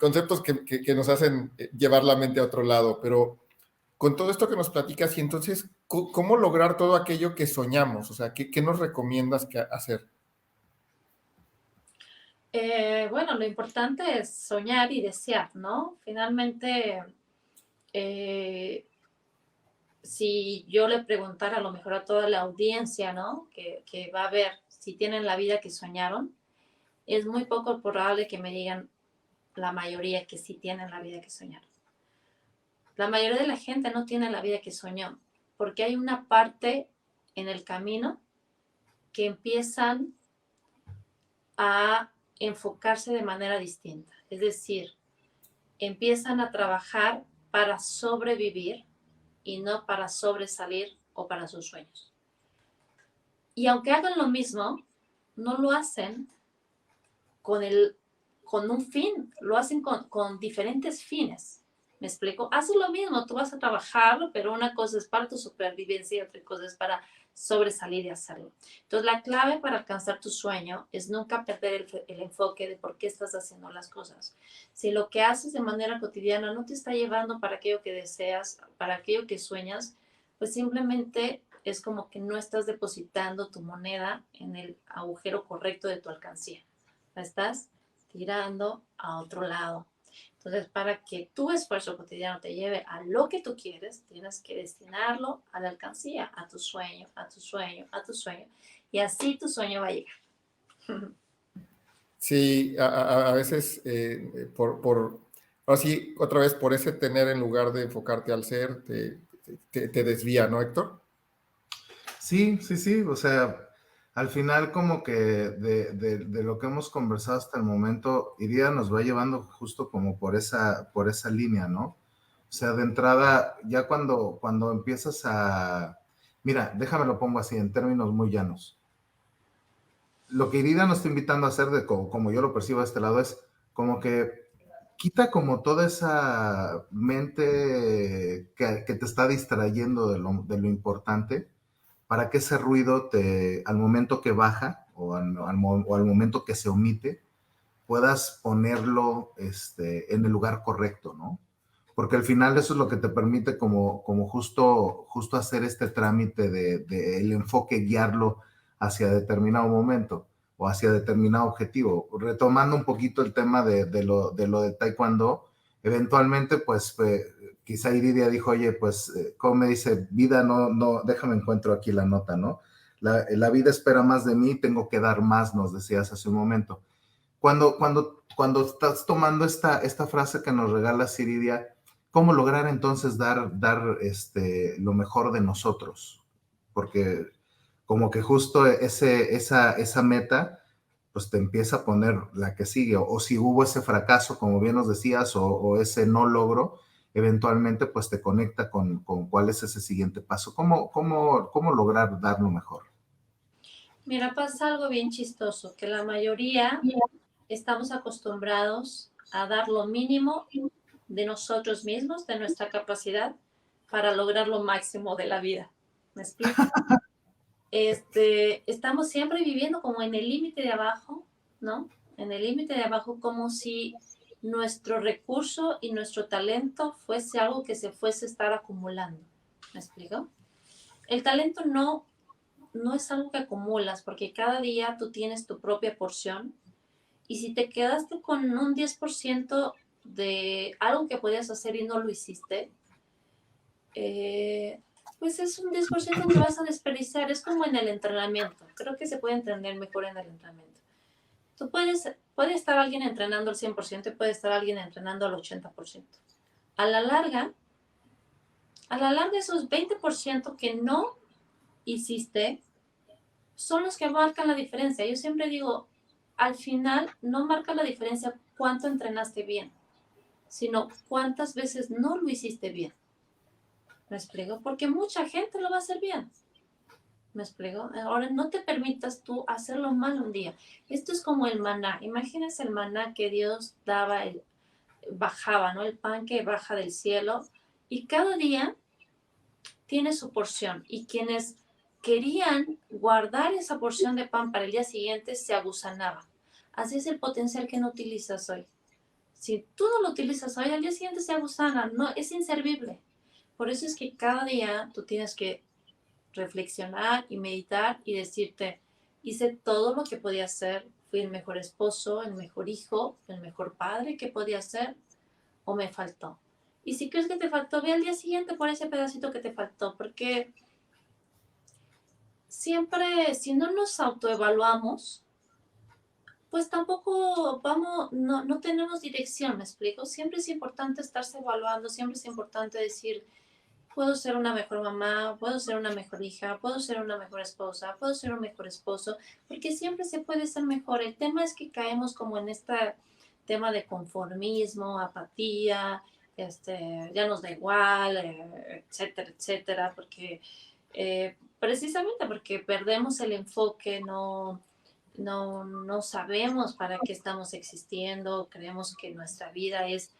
Conceptos que nos hacen llevar la mente a otro lado, pero con todo esto que nos platicas, y entonces, ¿cómo lograr todo aquello que soñamos? O sea, ¿qué nos recomiendas hacer? Bueno, lo importante es soñar y desear, ¿no? Finalmente, si yo le preguntara a lo mejor a toda la audiencia, ¿no? Que va a ver si tienen la vida que soñaron, es muy poco probable que me digan la mayoría que sí tienen la vida que soñaron. La mayoría de la gente no tiene la vida que soñó, porque hay una parte en el camino que empiezan a enfocarse de manera distinta. Es decir, empiezan a trabajar para sobrevivir y no para sobresalir o para sus sueños. Y aunque hagan lo mismo, no lo hacen con un fin, lo hacen con diferentes fines. ¿Me explico? Haces lo mismo, tú vas a trabajar, pero una cosa es para tu supervivencia y otra cosa es para sobresalir y hacerlo. Entonces, la clave para alcanzar tu sueño es nunca perder el enfoque de por qué estás haciendo las cosas. Si lo que haces de manera cotidiana no te está llevando para aquello que deseas, para aquello que sueñas, pues simplemente es como que no estás depositando tu moneda en el agujero correcto de tu alcancía. La estás tirando a otro lado. Entonces, para que tu esfuerzo cotidiano te lleve a lo que tú quieres, tienes que destinarlo a la alcancía, a tu sueño, a tu sueño, a tu sueño. Y así tu sueño va a llegar. Sí, a veces ahora sí, otra vez, por ese tener en lugar de enfocarte al ser, te desvía, ¿no, Héctor? Sí, o sea, al final como que de lo que hemos conversado hasta el momento, Iría nos va llevando justo como por esa línea, ¿no? O sea, de entrada, ya cuando empiezas a... Mira, déjame lo pongo así, en términos muy llanos. Lo que Irida nos está invitando a hacer, como yo lo percibo de este lado, es como que quita como toda esa mente que te está distrayendo de lo importante para que ese ruido al momento que baja o al momento que se omite, puedas ponerlo en el lugar correcto, ¿no? Porque al final eso es lo que te permite como justo hacer este trámite de el enfoque, guiarlo hacia determinado momento o hacia determinado objetivo. Retomando un poquito el tema de lo de Taekwondo, eventualmente, pues, quizá Iridia dijo, oye, pues, ¿cómo me dice? Vida, no, déjame encuentro aquí la nota, ¿no? La vida espera más de mí, tengo que dar más, nos decías hace un momento. Cuando estás tomando esta frase que nos regala Iridia, ¿cómo lograr entonces dar lo mejor de nosotros? Porque como que justo esa meta, pues te empieza a poner la que sigue, o si hubo ese fracaso, como bien nos decías, o ese no logro, eventualmente pues te conecta con cuál es ese siguiente paso. ¿Cómo lograr dar lo mejor? Mira, pasa algo bien chistoso, que la mayoría estamos acostumbrados a dar lo mínimo de nosotros mismos, de nuestra capacidad, para lograr lo máximo de la vida. ¿Me explico? Estamos siempre viviendo como en el límite de abajo, ¿no? En el límite de abajo, como si nuestro recurso y nuestro talento fuese algo que se fuese a estar acumulando. ¿Me explico? El talento no es algo que acumulas, porque cada día tú tienes tu propia porción, y si te quedaste con un 10% de algo que podías hacer y no lo hiciste, pues es un 10% que vas a desperdiciar. Es como en el entrenamiento. Creo que se puede entender mejor en el entrenamiento. Tú puede estar alguien entrenando al 100% y puede estar alguien entrenando al 80%. A la larga esos 20% que no hiciste son los que marcan la diferencia. Yo siempre digo, al final no marca la diferencia cuánto entrenaste bien, sino cuántas veces no lo hiciste bien. ¿Me explico? Porque mucha gente lo va a hacer bien. ¿Me explico? Ahora no te permitas tú hacerlo mal un día. Esto es como el maná. Imagínense el maná que Dios daba, bajaba, ¿no? El pan que baja del cielo. Y cada día tiene su porción. Y quienes querían guardar esa porción de pan para el día siguiente se agusanaban. Así es el potencial que no utilizas hoy. Si tú no lo utilizas hoy, al día siguiente se agusana. No, es inservible. Por eso es que cada día tú tienes que reflexionar y meditar y decirte, hice todo lo que podía hacer, fui el mejor esposo, el mejor hijo, el mejor padre que podía ser, o me faltó. Y si crees que te faltó, ve al día siguiente por ese pedacito que te faltó, porque siempre, si no nos autoevaluamos, pues tampoco no tenemos dirección, ¿me explico? Siempre es importante estarse evaluando, siempre es importante decir, puedo ser una mejor mamá, puedo ser una mejor hija, puedo ser una mejor esposa, puedo ser un mejor esposo, porque siempre se puede ser mejor. El tema es que caemos como en este tema de conformismo, apatía, ya nos da igual, etcétera, etcétera, porque precisamente porque perdemos el enfoque, no sabemos para qué estamos existiendo, creemos que nuestra vida es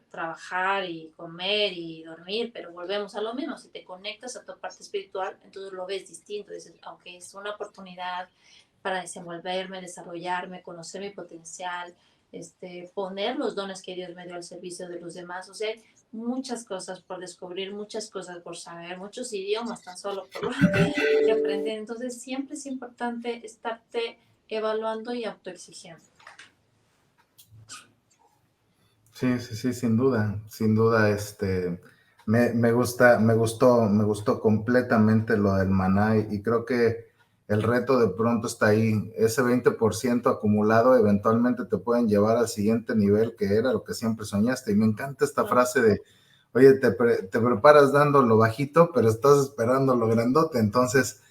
trabajar y comer y dormir, pero volvemos a lo mismo. Si te conectas a tu parte espiritual, entonces lo ves distinto, dices, aunque es una oportunidad para desenvolverme, desarrollarme, conocer mi potencial, poner los dones que Dios me dio al servicio de los demás. O sea, muchas cosas por descubrir, muchas cosas por saber, muchos idiomas tan solo por que aprender. Entonces siempre es importante estarte evaluando y autoexigiendo. Sí, sin duda, me gustó completamente lo del maná y creo que el reto de pronto está ahí, ese 20% acumulado eventualmente te pueden llevar al siguiente nivel que era lo que siempre soñaste y me encanta esta frase de, oye, te preparas dando lo bajito, pero estás esperando lo grandote, entonces,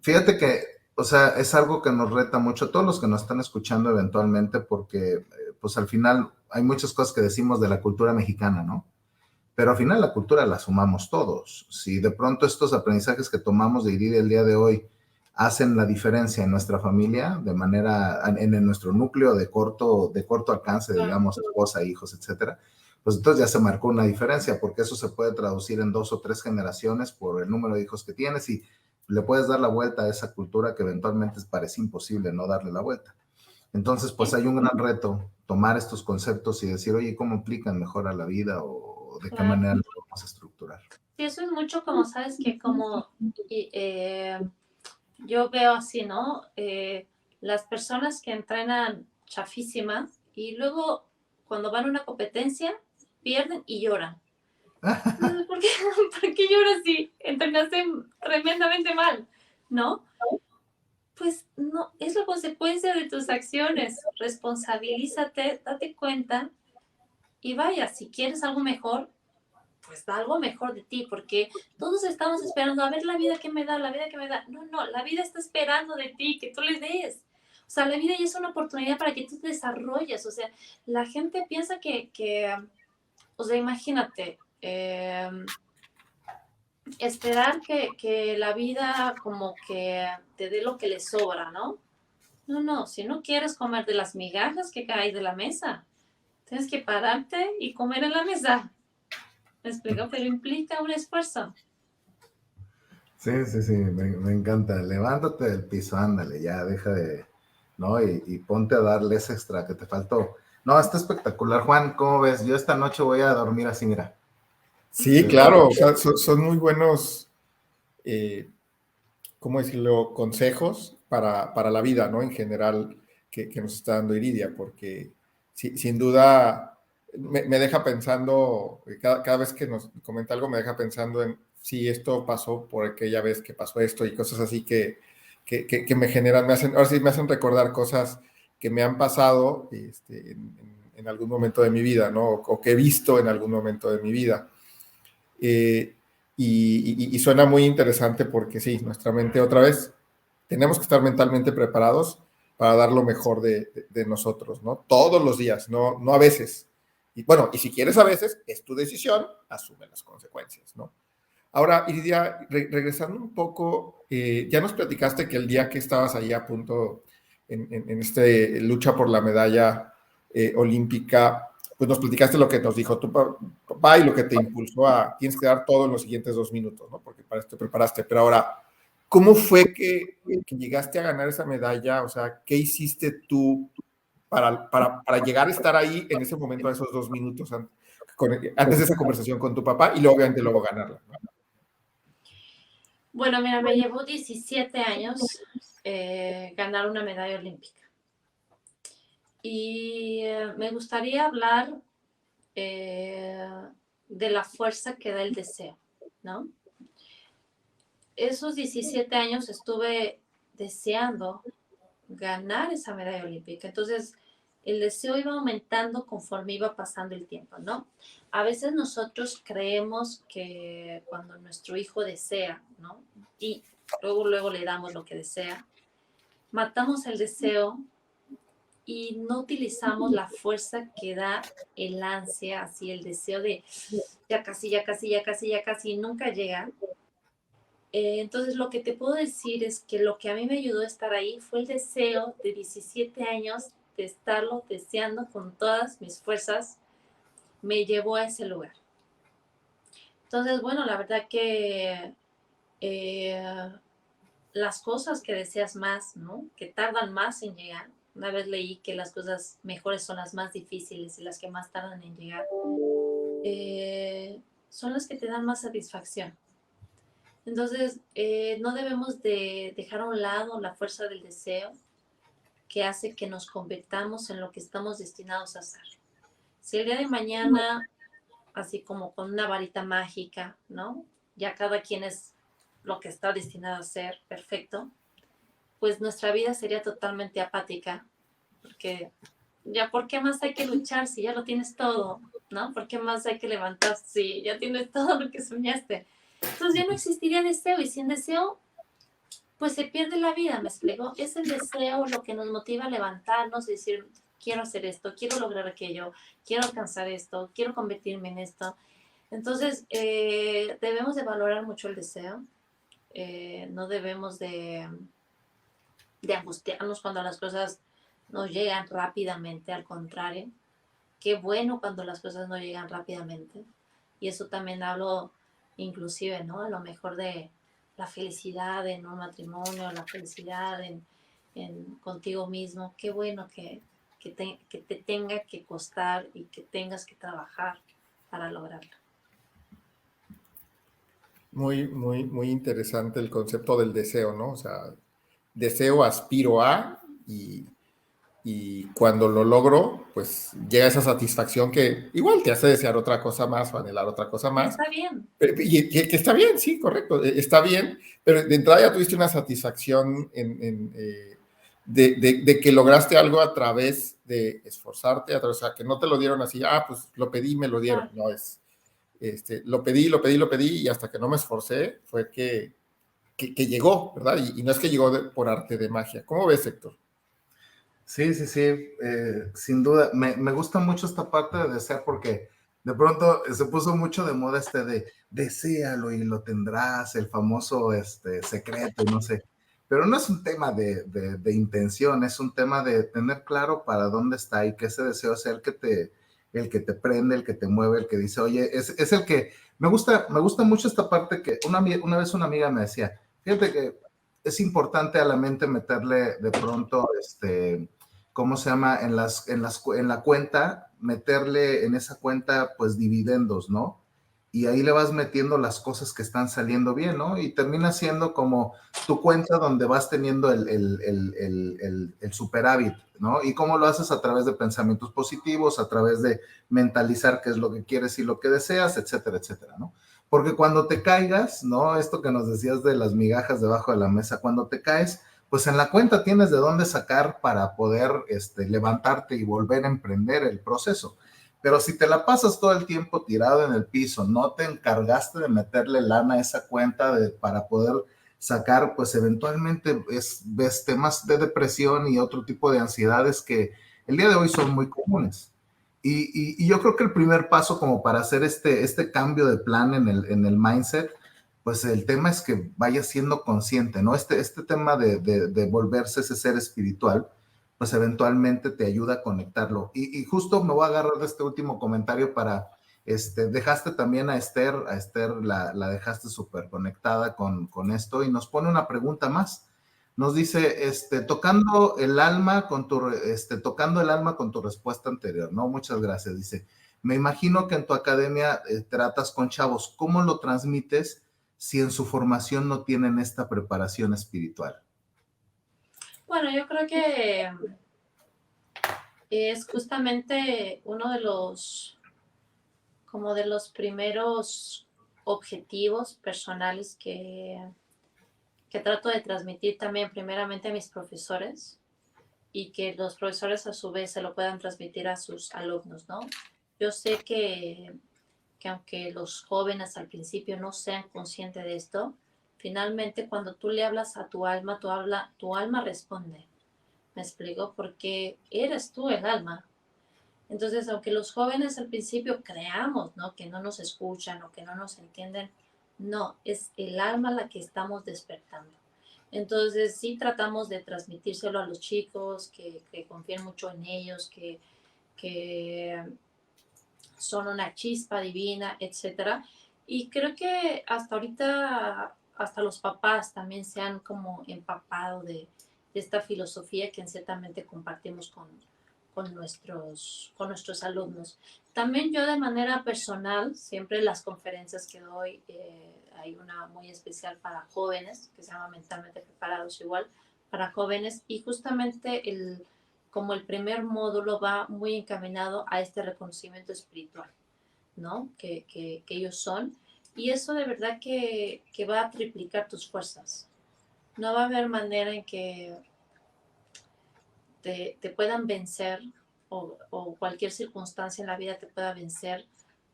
fíjate que o sea, es algo que nos reta mucho, todos los que nos están escuchando eventualmente, porque pues al final hay muchas cosas que decimos de la cultura mexicana, ¿no? Pero al final la cultura la sumamos todos. Si de pronto estos aprendizajes que tomamos de IRIDIA el día de hoy hacen la diferencia en nuestra familia, de manera, en nuestro núcleo de corto alcance, digamos, esposa, hijos, etcétera, pues entonces ya se marcó una diferencia, porque eso se puede traducir en 2 o 3 generaciones por el número de hijos que tienes y le puedes dar la vuelta a esa cultura que eventualmente parece imposible no darle la vuelta. Entonces, pues hay un gran reto tomar estos conceptos y decir, oye, ¿cómo aplican mejor a la vida o de qué Claro. manera lo podemos estructurar? Sí, eso es mucho como, sabes que como yo veo así, ¿no? Las personas que entrenan chafísimas y luego cuando van a una competencia pierden y lloran. Entonces, ¿por qué, ¿por qué lloras si entrenaste tremendamente mal? ¿No? Pues no, es la consecuencia de tus acciones. Responsabilízate, date cuenta y vaya, si quieres algo mejor, pues da algo mejor de ti, porque todos estamos esperando a ver la vida que me da, la vida que me da. No, no, la vida está esperando de ti, que tú le des. O sea, la vida ya es una oportunidad para que tú te desarrolles. O sea, la gente piensa o sea, imagínate, esperar que la vida como que te dé lo que le sobra, ¿no? No, no, si no quieres comer de las migajas que caen de la mesa, tienes que pararte y comer en la mesa. ¿Me explico? Pero implica un esfuerzo. Sí, sí, sí, me encanta. Levántate del piso, ándale, ya, deja de, ¿no? Y ponte a darle ese extra que te faltó. No, está espectacular, Juan, ¿cómo ves? Yo esta noche voy a dormir así, mira. Sí, claro, o sea, son muy buenos, ¿cómo decirlo?, consejos para la vida, ¿no? En general, que nos está dando Iridia, porque sin duda me deja pensando, cada vez que nos comenta algo, me deja pensando en si esto pasó por aquella vez que pasó esto y cosas así que me generan, ahora sí me hacen recordar cosas que me han pasado en algún momento de mi vida, ¿no? O que he visto en algún momento de mi vida. Eh, y suena muy interesante porque sí, nuestra mente otra vez, tenemos que estar mentalmente preparados para dar lo mejor de nosotros, ¿no? Todos los días, no a veces. Y bueno, y si quieres a veces, es tu decisión, asume las consecuencias, ¿no? Ahora, Iridia, regresando un poco, ya nos platicaste que el día que estabas ahí a punto en lucha por la medalla olímpica, pues nos platicaste lo que nos dijo tu papá y lo que te impulsó a tienes que dar todo en los siguientes 2 minutos, ¿no? Porque para esto te preparaste. Pero ahora, ¿cómo fue que llegaste a ganar esa medalla? O sea, ¿qué hiciste tú para llegar a estar ahí en ese momento, a esos 2 minutos antes de esa conversación con tu papá y luego, obviamente, luego ganarla, ¿no? Bueno, mira, me llevó 17 años ganar una medalla olímpica. Y me gustaría hablar eh, de la fuerza que da el deseo, ¿no? Esos 17 años estuve deseando ganar esa medalla olímpica. Entonces, el deseo iba aumentando conforme iba pasando el tiempo, ¿no? A veces nosotros creemos que cuando nuestro hijo desea, ¿no? Y luego le damos lo que desea, matamos el deseo y no utilizamos la fuerza que da el ansia, así el deseo de ya casi, ya casi, ya casi, ya casi, y nunca llega. Entonces, lo que te puedo decir es que lo que a mí me ayudó a estar ahí fue el deseo de 17 años de estarlo deseando con todas mis fuerzas, me llevó a ese lugar. Entonces, bueno, la verdad que las cosas que deseas más, ¿no? Que tardan más en llegar. Una vez leí que las cosas mejores son las más difíciles y las que más tardan en llegar. Son las que te dan más satisfacción. Entonces, no debemos de dejar a un lado la fuerza del deseo que hace que nos convirtamos en lo que estamos destinados a hacer. Si el día de mañana, así como con una varita mágica, ¿no? Ya cada quien es lo que está destinado a ser, perfecto, pues nuestra vida sería totalmente apática, porque ya, ¿por qué más hay que luchar si ya lo tienes todo? ¿No? ¿Por qué más hay que levantarse si ya tienes todo lo que soñaste? Entonces ya no existiría deseo y sin deseo, pues se pierde la vida, ¿me explico? Es el deseo lo que nos motiva a levantarnos y decir, quiero hacer esto, quiero lograr aquello, quiero alcanzar esto, quiero convertirme en esto. Entonces, debemos de valorar mucho el deseo, no debemos de angustiarnos cuando las cosas nos llegan rápidamente, al contrario, qué bueno cuando las cosas no llegan rápidamente. Y eso también hablo inclusive, ¿no? A lo mejor de la felicidad en un matrimonio, la felicidad contigo mismo. Qué bueno que te tenga que costar y que tengas que trabajar para lograrlo. Muy, muy, muy interesante el concepto del deseo, ¿no? O sea, deseo, aspiro a, y cuando lo logro, pues llega esa satisfacción que igual te hace desear otra cosa más o anhelar otra cosa Y más. está bien. Y que está bien, sí, correcto, está bien, pero de entrada ya tuviste una satisfacción de que lograste algo a través de esforzarte, o sea, que no te lo dieron así, pues lo pedí, me lo dieron. Claro. No, lo pedí, y hasta que no me esforcé fue que llegó, ¿verdad? Y no es que llegó por arte de magia. ¿Cómo ves, Héctor? Sí, sí, sí, sin duda. Me gusta mucho esta parte de desear porque de pronto se puso mucho de moda de deséalo y lo tendrás, el famoso secreto, no sé. Pero no es un tema de intención, es un tema de tener claro para dónde está y que ese deseo sea el que te prende, el que te mueve, el que dice, oye, es el que... Me gusta mucho esta parte que una vez una amiga me decía, fíjate que es importante a la mente meterle de pronto, ¿cómo se llama? En la cuenta, meterle en esa cuenta, pues, dividendos, ¿no? Y ahí le vas metiendo las cosas que están saliendo bien, ¿no? Y termina siendo como tu cuenta donde vas teniendo el superávit, ¿no? Y cómo lo haces a través de pensamientos positivos, a través de mentalizar qué es lo que quieres y lo que deseas, etcétera, etcétera, ¿no? Porque cuando te caigas, ¿no? Esto que nos decías de las migajas debajo de la mesa, cuando te caes, pues en la cuenta tienes de dónde sacar para poder levantarte y volver a emprender el proceso. Pero si te la pasas todo el tiempo tirado en el piso, no te encargaste de meterle lana a esa cuenta para poder sacar, pues eventualmente ves temas de depresión y otro tipo de ansiedades que el día de hoy son muy comunes. Y yo creo que el primer paso como para hacer este cambio de plan en el mindset, pues el tema es que vayas siendo consciente, ¿no? Este tema de volverse ese ser espiritual, pues eventualmente te ayuda a conectarlo. Y justo me voy a agarrar de este último comentario para, dejaste también a Esther la dejaste súper conectada con esto y nos pone una pregunta más. Nos dice, tocando el alma con tocando el alma con tu respuesta anterior, ¿no? Muchas gracias. Dice, me imagino que en tu academia tratas con chavos. ¿Cómo lo transmites si en su formación no tienen esta preparación espiritual? Bueno, yo creo que es justamente uno de los primeros objetivos personales que trato de transmitir también primeramente a mis profesores y que los profesores a su vez se lo puedan transmitir a sus alumnos, ¿no? Yo sé que aunque los jóvenes al principio no sean conscientes de esto, finalmente cuando tú le hablas a tu alma, tu alma responde. ¿Me explico? Porque eres tú el alma. Entonces, aunque los jóvenes al principio creamos, ¿no? Que no nos escuchan o que no nos entienden, no, es el alma la que estamos despertando. Entonces, sí tratamos de transmitírselo a los chicos, que confíen mucho en ellos, que son una chispa divina, etcétera. Y creo que hasta ahorita, hasta los papás también se han como empapado de esta filosofía que ciertamente compartimos con nuestros alumnos. También yo de manera personal, siempre las conferencias que doy, hay una muy especial para jóvenes, que se llama Mentalmente Preparados igual, para jóvenes, y justamente como el primer módulo va muy encaminado a este reconocimiento espiritual, ¿no? Que ellos son, y eso de verdad que va a triplicar tus fuerzas. No va a haber manera en que te puedan vencer o cualquier circunstancia en la vida te pueda vencer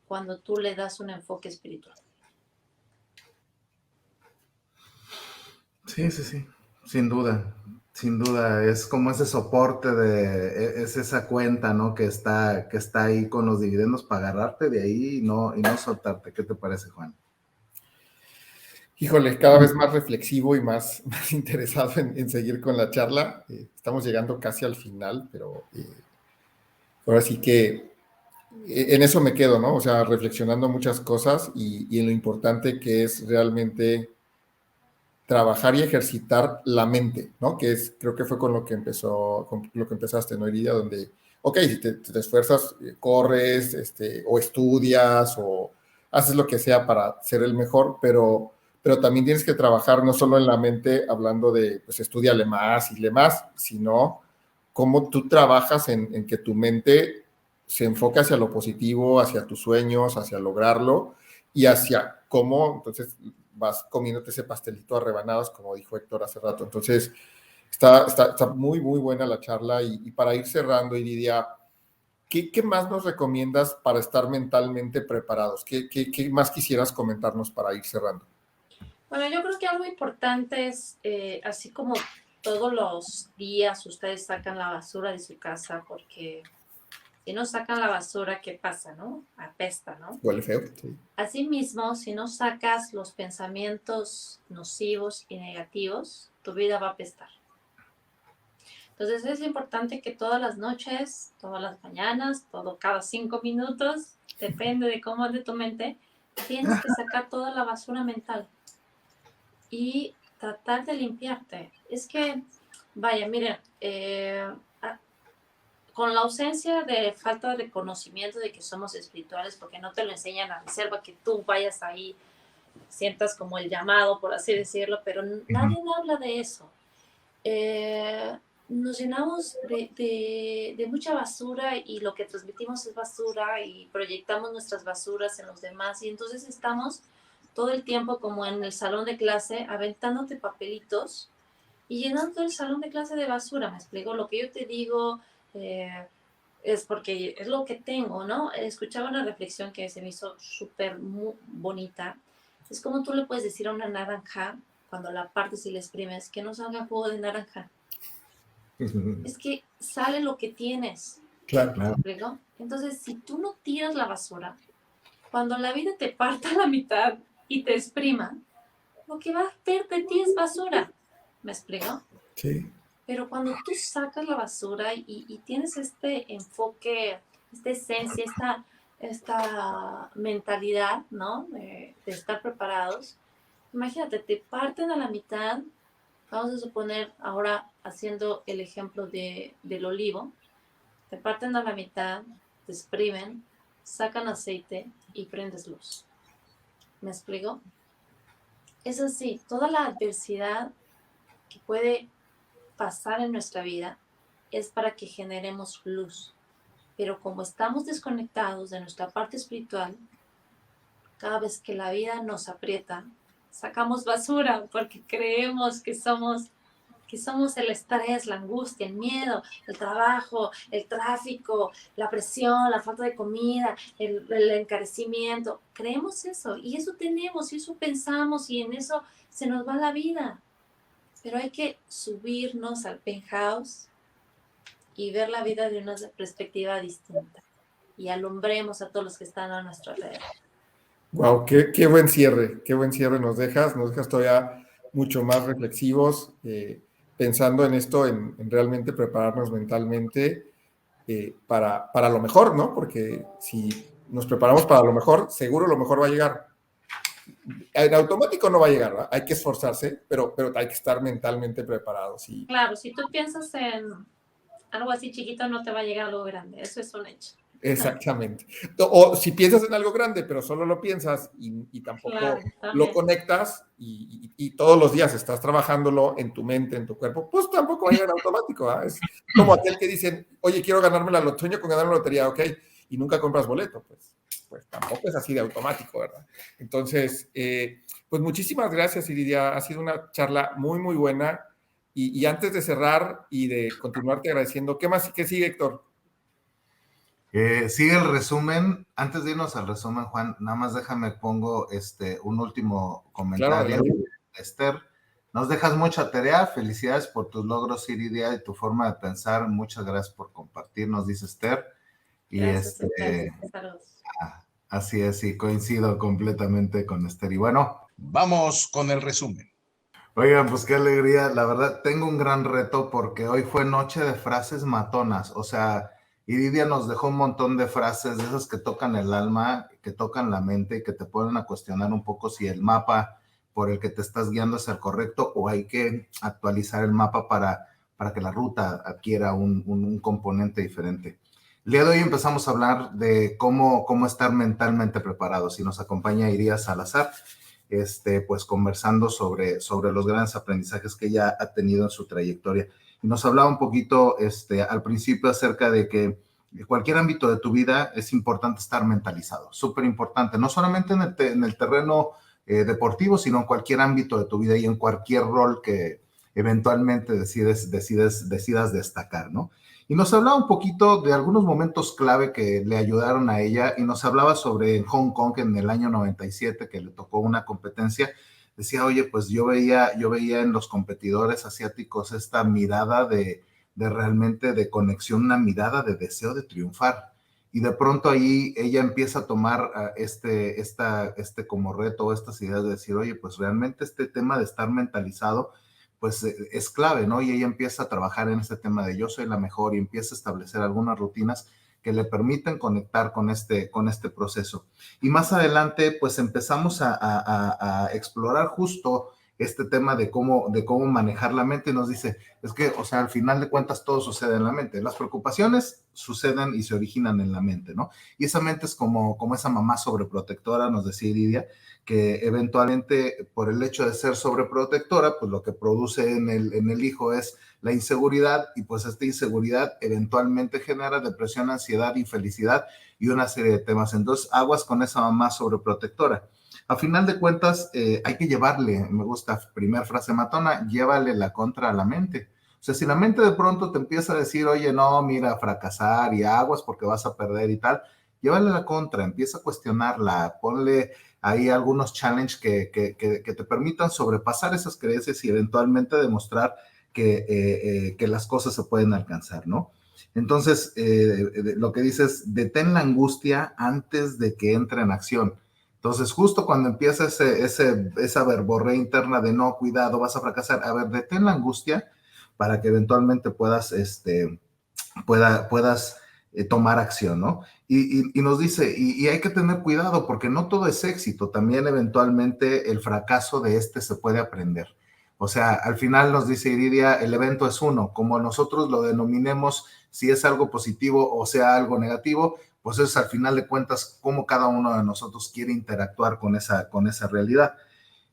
cuando tú le das un enfoque espiritual. Sí, sí, sí, sin duda, es como ese soporte es esa cuenta, ¿no? Que está ahí con los dividendos para agarrarte de ahí y no soltarte. ¿Qué te parece, Juan? Híjole, cada vez más reflexivo y más interesado en seguir con la charla. Estamos llegando casi al final, pero ahora sí que en eso me quedo, ¿no? O sea, reflexionando muchas cosas y en lo importante que es realmente trabajar y ejercitar la mente, ¿no? Que es, creo que fue con lo que empezaste, ¿no, Iridia? Donde, ok, si te esfuerzas, corres, o estudias, o haces lo que sea para ser el mejor, pero también tienes que trabajar no solo en la mente, hablando de, pues, estudiale más y le más, sino cómo tú trabajas en que tu mente se enfoque hacia lo positivo, hacia tus sueños, hacia lograrlo, y hacia cómo, entonces, vas comiéndote ese pastelito a rebanadas, como dijo Héctor hace rato. Entonces, está muy, muy buena la charla. Y para ir cerrando, Iridia, ¿qué más nos recomiendas para estar mentalmente preparados? ¿Qué más quisieras comentarnos para ir cerrando? Bueno, yo creo que algo importante es, así como todos los días ustedes sacan la basura de su casa, porque si no sacan la basura, ¿qué pasa, no? Apesta, ¿no? Huele feo, sí. Asimismo, si no sacas los pensamientos nocivos y negativos, tu vida va a apestar. Entonces es importante que todas las noches, todas las mañanas, cada 5 minutos, depende de cómo ande tu mente, tienes que sacar toda la basura mental y tratar de limpiarte. Es que, vaya, miren, con la ausencia de falta de conocimiento de que somos espirituales, porque no te lo enseñan a reserva, que tú vayas ahí, sientas como el llamado, por así decirlo, pero nadie habla de eso. Nos llenamos de mucha basura y lo que transmitimos es basura y proyectamos nuestras basuras en los demás y entonces estamos todo el tiempo como en el salón de clase aventándote papelitos y llenando el salón de clase de basura. Me explico, lo que yo te digo es porque es lo que tengo, ¿no? Escuchaba una reflexión que se me hizo súper bonita. Es como tú le puedes decir a una naranja cuando la partes y la exprimes que no salga jugo de naranja. Es que sale lo que tienes. Claro. ¿Me explico? Entonces, si tú no tiras la basura, cuando la vida te parta a la mitad y te exprima, lo que va a ver de ti es basura. ¿Me explico? Sí. Pero cuando tú sacas la basura y tienes este enfoque, esta esencia, esta mentalidad, ¿no? De estar preparados, imagínate, te parten a la mitad. Vamos a suponer ahora haciendo el ejemplo del olivo, te parten a la mitad, te exprimen, sacan aceite y prendes luz. ¿Me explico? Es así, toda la adversidad que puede pasar en nuestra vida es para que generemos luz. Pero como estamos desconectados de nuestra parte espiritual, cada vez que la vida nos aprieta, sacamos basura porque creemos que somos el estrés, la angustia, el miedo, el trabajo, el tráfico, la presión, la falta de comida, el encarecimiento. Creemos eso y eso tenemos y eso pensamos y en eso se nos va la vida. Pero hay que subirnos al penthouse y ver la vida de una perspectiva distinta y alumbremos a todos los que están a nuestro alrededor. Wow, qué buen cierre nos dejas todavía mucho más reflexivos, pensando en esto, en realmente prepararnos mentalmente para lo mejor, ¿no? Porque si nos preparamos para lo mejor, seguro lo mejor va a llegar. En automático no va a llegar, ¿verdad? Hay que esforzarse, pero hay que estar mentalmente preparados. Y... Claro, si tú piensas en algo así chiquito, no te va a llegar algo grande, eso es un hecho. Exactamente. O si piensas en algo grande, pero solo lo piensas y tampoco lo conectas y todos los días estás trabajándolo en tu mente, en tu cuerpo, pues tampoco va a llegar automático. ¿Eh? Es como aquel que dicen, oye, quiero ganarme la lotería, sueño con ganarme la lotería, ok, y nunca compras boleto, pues tampoco es así de automático, ¿verdad? Entonces, pues muchísimas gracias, Iridia. Ha sido una charla muy, muy buena. Y antes de cerrar y de continuarte agradeciendo, ¿qué sigue, Héctor? Sigue el resumen. Antes de irnos al resumen, Juan, nada más déjame pongo un último comentario. Claro. Esther, nos dejas mucha tarea. Felicidades por tus logros, Iridia, y tu forma de pensar. Muchas gracias por compartir, nos dice Esther. Y gracias, así es, y coincido completamente con Esther. Y bueno, vamos con el resumen. Oigan, pues qué alegría. La verdad, tengo un gran reto porque hoy fue noche de frases matonas. O sea, Y Lidia nos dejó un montón de frases de esas que tocan el alma, que tocan la mente y que te ponen a cuestionar un poco si el mapa por el que te estás guiando es el correcto o hay que actualizar el mapa para que la ruta adquiera un componente diferente. El día de hoy empezamos a hablar de cómo estar mentalmente preparados y nos acompaña Iria Salazar, pues conversando sobre los grandes aprendizajes que ella ha tenido en su trayectoria. Y nos hablaba un poquito al principio acerca de que en cualquier ámbito de tu vida es importante estar mentalizado, súper importante, no solamente en el terreno deportivo, sino en cualquier ámbito de tu vida y en cualquier rol que eventualmente decidas destacar, ¿no? Y nos hablaba un poquito de algunos momentos clave que le ayudaron a ella y nos hablaba sobre en Hong Kong en el año 97 que le tocó una competencia. Decía, oye, pues yo veía en los competidores asiáticos esta mirada de realmente de conexión, una mirada de deseo de triunfar. Y de pronto ahí ella empieza a tomar como reto, estas ideas de decir, oye, pues realmente este tema de estar mentalizado, pues es clave, ¿no? Y ella empieza a trabajar en este tema de yo soy la mejor y empieza a establecer algunas rutinas que le permiten conectar con este proceso. Y más adelante, pues empezamos a explorar justo este tema de cómo manejar la mente y nos dice, es que, o sea, al final de cuentas todo sucede en la mente. Las preocupaciones suceden y se originan en la mente, ¿no? Y esa mente es como esa mamá sobreprotectora, nos decía Lidia, que eventualmente por el hecho de ser sobreprotectora, pues lo que produce en el hijo es la inseguridad y pues esta inseguridad eventualmente genera depresión, ansiedad, infelicidad y una serie de temas. Entonces, aguas con esa mamá sobreprotectora. A final de cuentas, hay que llevarle, me gusta, primera frase matona, llévale la contra a la mente. O sea, si la mente de pronto te empieza a decir, oye, no, mira, fracasar y aguas porque vas a perder y tal, llévale la contra, empieza a cuestionarla, ponle ahí algunos challenges que te permitan sobrepasar esas creencias y eventualmente demostrar que las cosas se pueden alcanzar, ¿no? Entonces, lo que dices, detén la angustia antes de que entre en acción. Entonces, justo cuando empieza esa verborrea interna de no, cuidado, vas a fracasar, a ver, detén la angustia para que eventualmente puedas tomar acción, ¿no? Y nos dice, y hay que tener cuidado porque no todo es éxito, también eventualmente el fracaso de se puede aprender. O sea, al final nos dice Iridia, el evento es uno, como nosotros lo denominemos, si es algo positivo o sea algo negativo, pues es al final de cuentas cómo cada uno de nosotros quiere interactuar con esa realidad.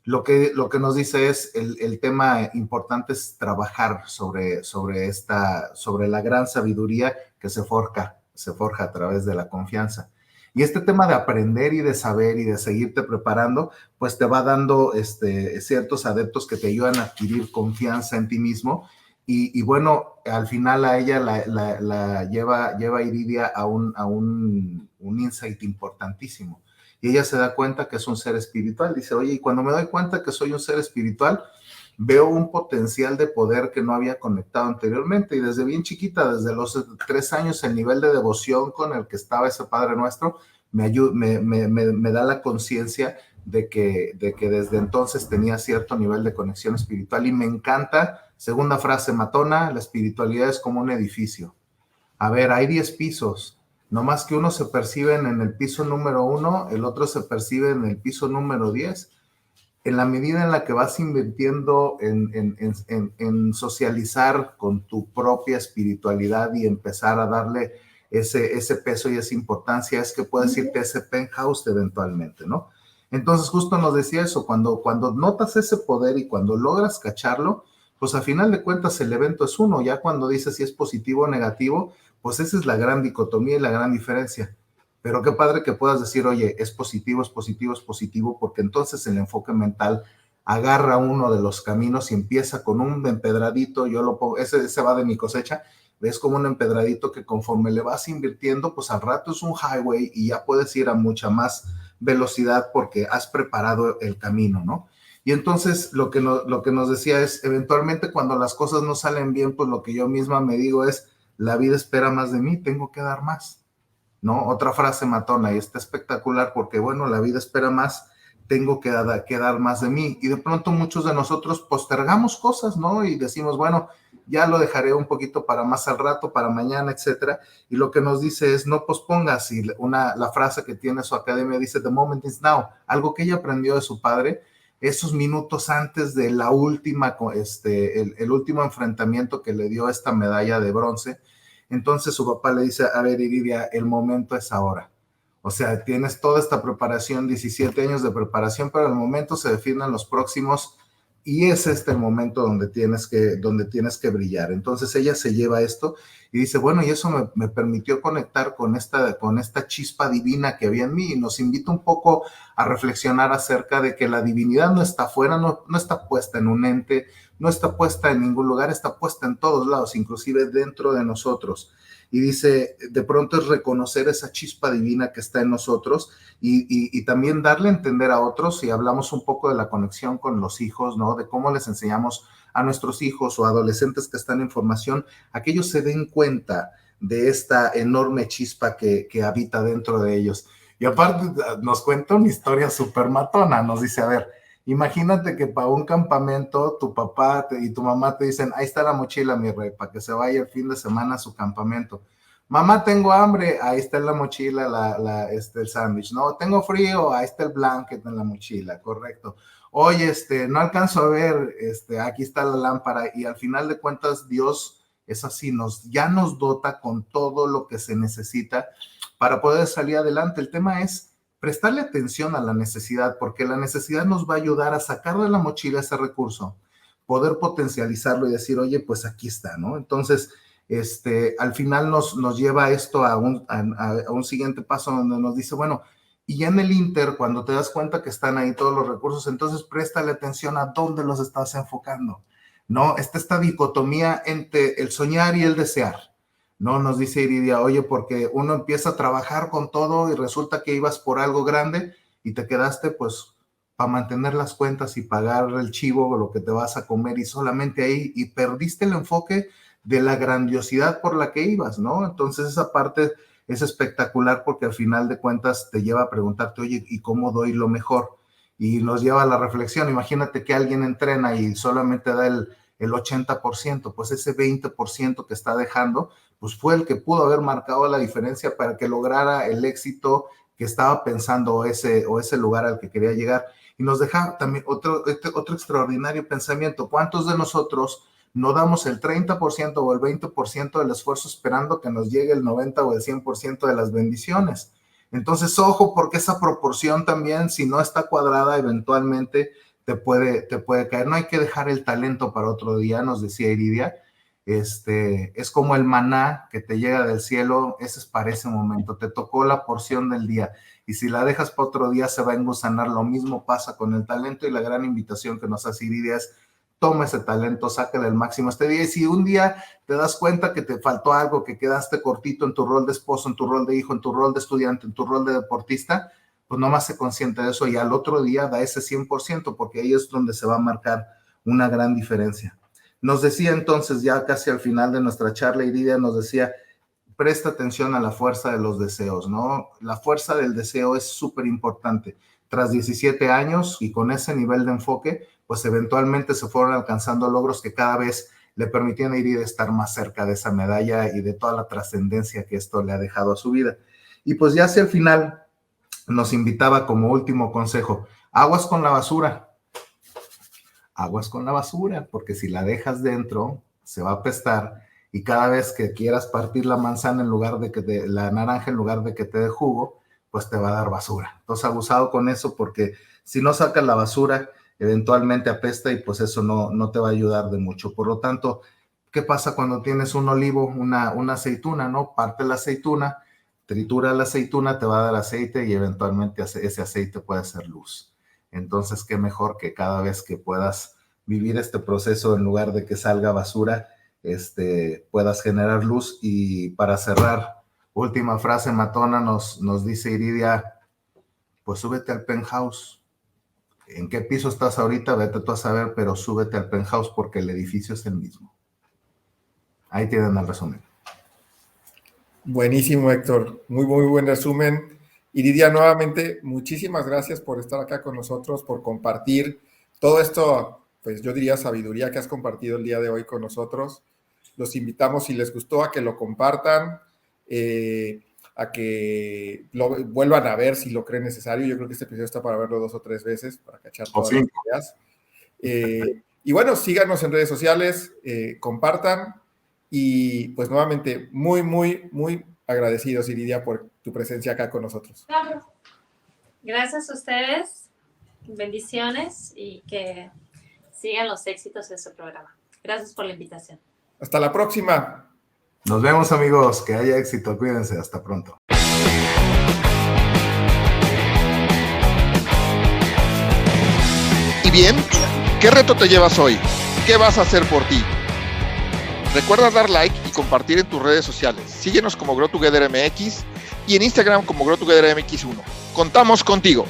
Lo que nos dice es el tema importante es trabajar sobre la gran sabiduría que se forja a través de la confianza. Y este tema de aprender y de saber y de seguirte preparando, pues te va dando ciertos adeptos que te ayudan a adquirir confianza en ti mismo. Y bueno, al final a ella la lleva Iridia a un insight importantísimo. Y ella se da cuenta que es un ser espiritual. Dice, oye, y cuando me doy cuenta que soy un ser espiritual, veo un potencial de poder que no había conectado anteriormente. Y desde bien chiquita, desde los 3 años, el nivel de devoción con el que estaba ese Padre Nuestro me da la conciencia de que desde entonces tenía cierto nivel de conexión espiritual. Y me encanta, segunda frase matona, la espiritualidad es como un edificio. A ver, hay 10 pisos. No más que uno se percibe en el piso número 1, el otro se percibe en el piso número 10. En la medida en la que vas invirtiendo en socializar con tu propia espiritualidad y empezar a darle ese peso y esa importancia, es que puedes irte a ese penthouse eventualmente, ¿no? Entonces justo nos decía eso, cuando notas ese poder y cuando logras cacharlo, pues a final de cuentas el evento es uno. Ya cuando dices si es positivo o negativo, pues esa es la gran dicotomía y la gran diferencia. Pero qué padre que puedas decir, oye, es positivo, porque entonces el enfoque mental agarra uno de los caminos y empieza con un empedradito, yo lo pongo, ese va de mi cosecha, ves como un empedradito que conforme le vas invirtiendo, pues al rato es un highway y ya puedes ir a mucha más velocidad porque has preparado el camino, ¿no? Y entonces lo que nos decía es, eventualmente cuando las cosas no salen bien, pues lo que yo misma me digo es, la vida espera más de mí, tengo que dar más, ¿no? Otra frase matona y está espectacular porque, bueno, la vida espera más, tengo que dar más de mí. Y de pronto muchos de nosotros postergamos cosas, ¿no? Y decimos, bueno, ya lo dejaré un poquito para más al rato, para mañana, etcétera. Y lo que nos dice es, no pospongas. Y la frase que tiene su academia dice, the moment is now. Algo que ella aprendió de su padre, esos minutos antes de la última, el último enfrentamiento que le dio esta medalla de bronce. Entonces su papá le dice, a ver, Iridia, el momento es ahora. O sea, tienes toda esta preparación, 17 años de preparación, pero el momento se definen los próximos y es el momento donde tienes que brillar. Entonces ella se lleva esto y dice, bueno, y eso me permitió conectar con esta chispa divina que había en mí, y nos invita un poco a reflexionar acerca de que la divinidad no está afuera, no está puesta en un ente, no está puesta en ningún lugar, está puesta en todos lados, inclusive dentro de nosotros. Y dice, de pronto es reconocer esa chispa divina que está en nosotros y también darle a entender a otros, y hablamos un poco de la conexión con los hijos, ¿no? De cómo les enseñamos a nuestros hijos o adolescentes que están en formación, a que ellos se den cuenta de esta enorme chispa que habita dentro de ellos. Y aparte nos cuenta una historia súper matona, nos dice, a ver, imagínate que para un campamento tu papá y tu mamá te dicen, ahí está la mochila, mi rey, para que se vaya el fin de semana a su campamento. Mamá, tengo hambre, ahí está en la mochila el sándwich. No, tengo frío, ahí está el blanket en la mochila, correcto. Oye, no alcanzo a ver, aquí está la lámpara. Y al final de cuentas, Dios es así, ya nos dota con todo lo que se necesita para poder salir adelante. El tema es prestarle atención a la necesidad, porque la necesidad nos va a ayudar a sacar de la mochila ese recurso, poder potencializarlo y decir, oye, pues aquí está, ¿no? Entonces, al final nos lleva esto a un siguiente paso donde nos dice, bueno, y ya en el Inter, cuando te das cuenta que están ahí todos los recursos, entonces préstale atención a dónde los estás enfocando, ¿no? Esta dicotomía entre el soñar y el desear, ¿no? Nos dice Iridia, oye, porque uno empieza a trabajar con todo y resulta que ibas por algo grande y te quedaste, pues, para mantener las cuentas y pagar el chivo o lo que te vas a comer y solamente ahí, y perdiste el enfoque de la grandiosidad por la que ibas, ¿no? Entonces esa parte es espectacular porque al final de cuentas te lleva a preguntarte, oye, ¿y cómo doy lo mejor? Y nos lleva a la reflexión. Imagínate que alguien entrena y solamente da el 80%, pues ese 20% que está dejando, pues fue el que pudo haber marcado la diferencia para que lograra el éxito que estaba pensando o ese lugar al que quería llegar. Y nos deja también otro extraordinario pensamiento. ¿Cuántos de nosotros no damos el 30% o el 20% del esfuerzo esperando que nos llegue el 90 o el 100% de las bendiciones? Entonces, ojo, porque esa proporción también, si no está cuadrada, eventualmente te puede caer. No hay que dejar el talento para otro día, nos decía Iridia. Es como el maná que te llega del cielo, ese es para ese momento, te tocó la porción del día, y si la dejas para otro día se va a engusanar. Lo mismo pasa con el talento, y la gran invitación que nos hace Iridia es, toma ese talento, sácale el máximo este día, y si un día te das cuenta que te faltó algo, que quedaste cortito en tu rol de esposo, en tu rol de hijo, en tu rol de estudiante, en tu rol de deportista, pues nomás sé consciente de eso y al otro día da ese 100%, porque ahí es donde se va a marcar una gran diferencia. Nos decía entonces, ya casi al final de nuestra charla, Iridia nos decía, presta atención a la fuerza de los deseos, ¿no? La fuerza del deseo es súper importante. Tras 17 años y con ese nivel de enfoque, pues eventualmente se fueron alcanzando logros que cada vez le permitían a Iridia estar más cerca de esa medalla y de toda la trascendencia que esto le ha dejado a su vida. Y pues ya hacia el final nos invitaba como último consejo, aguas con la basura. Aguas con la basura, porque si la dejas dentro, se va a apestar, y cada vez que quieras partir la manzana la naranja en lugar de que te dé jugo, pues te va a dar basura. Entonces, abusado con eso, porque si no sacas la basura, eventualmente apesta y pues eso no te va a ayudar de mucho. Por lo tanto, ¿qué pasa cuando tienes un olivo, una aceituna, ¿no? Parte la aceituna, tritura la aceituna, te va a dar aceite y eventualmente ese aceite puede ser luz. Entonces, qué mejor que cada vez que puedas vivir este proceso, en lugar de que salga basura, puedas generar luz. Y para cerrar, última frase matona, nos dice Iridia, pues súbete al penthouse. ¿En qué piso estás ahorita? Vete tú a saber, pero súbete al penthouse porque el edificio es el mismo. Ahí tienen el resumen. Buenísimo, Héctor. Muy, muy buen resumen. Iridia, nuevamente, muchísimas gracias por estar acá con nosotros, por compartir todo esto, pues yo diría sabiduría que has compartido el día de hoy con nosotros. Los invitamos, si les gustó, a que lo compartan, a que lo vuelvan a ver si lo creen necesario. Yo creo que este episodio está para verlo 2 o 3 veces, para cachar todas las ideas. Y bueno, síganos en redes sociales, compartan, y pues nuevamente, muy, muy, muy agradecidos, Iridia, por tu presencia acá con nosotros. Gracias a ustedes, bendiciones y que sigan los éxitos de su programa. Gracias por la invitación. Hasta la próxima. Nos vemos, amigos, que haya éxito, cuídense, hasta pronto. Y bien, ¿qué reto te llevas hoy? ¿Qué vas a hacer por ti? Recuerda dar like y compartir en tus redes sociales. Síguenos como Grow Together MX y en Instagram como Grow Together MX1. Contamos contigo.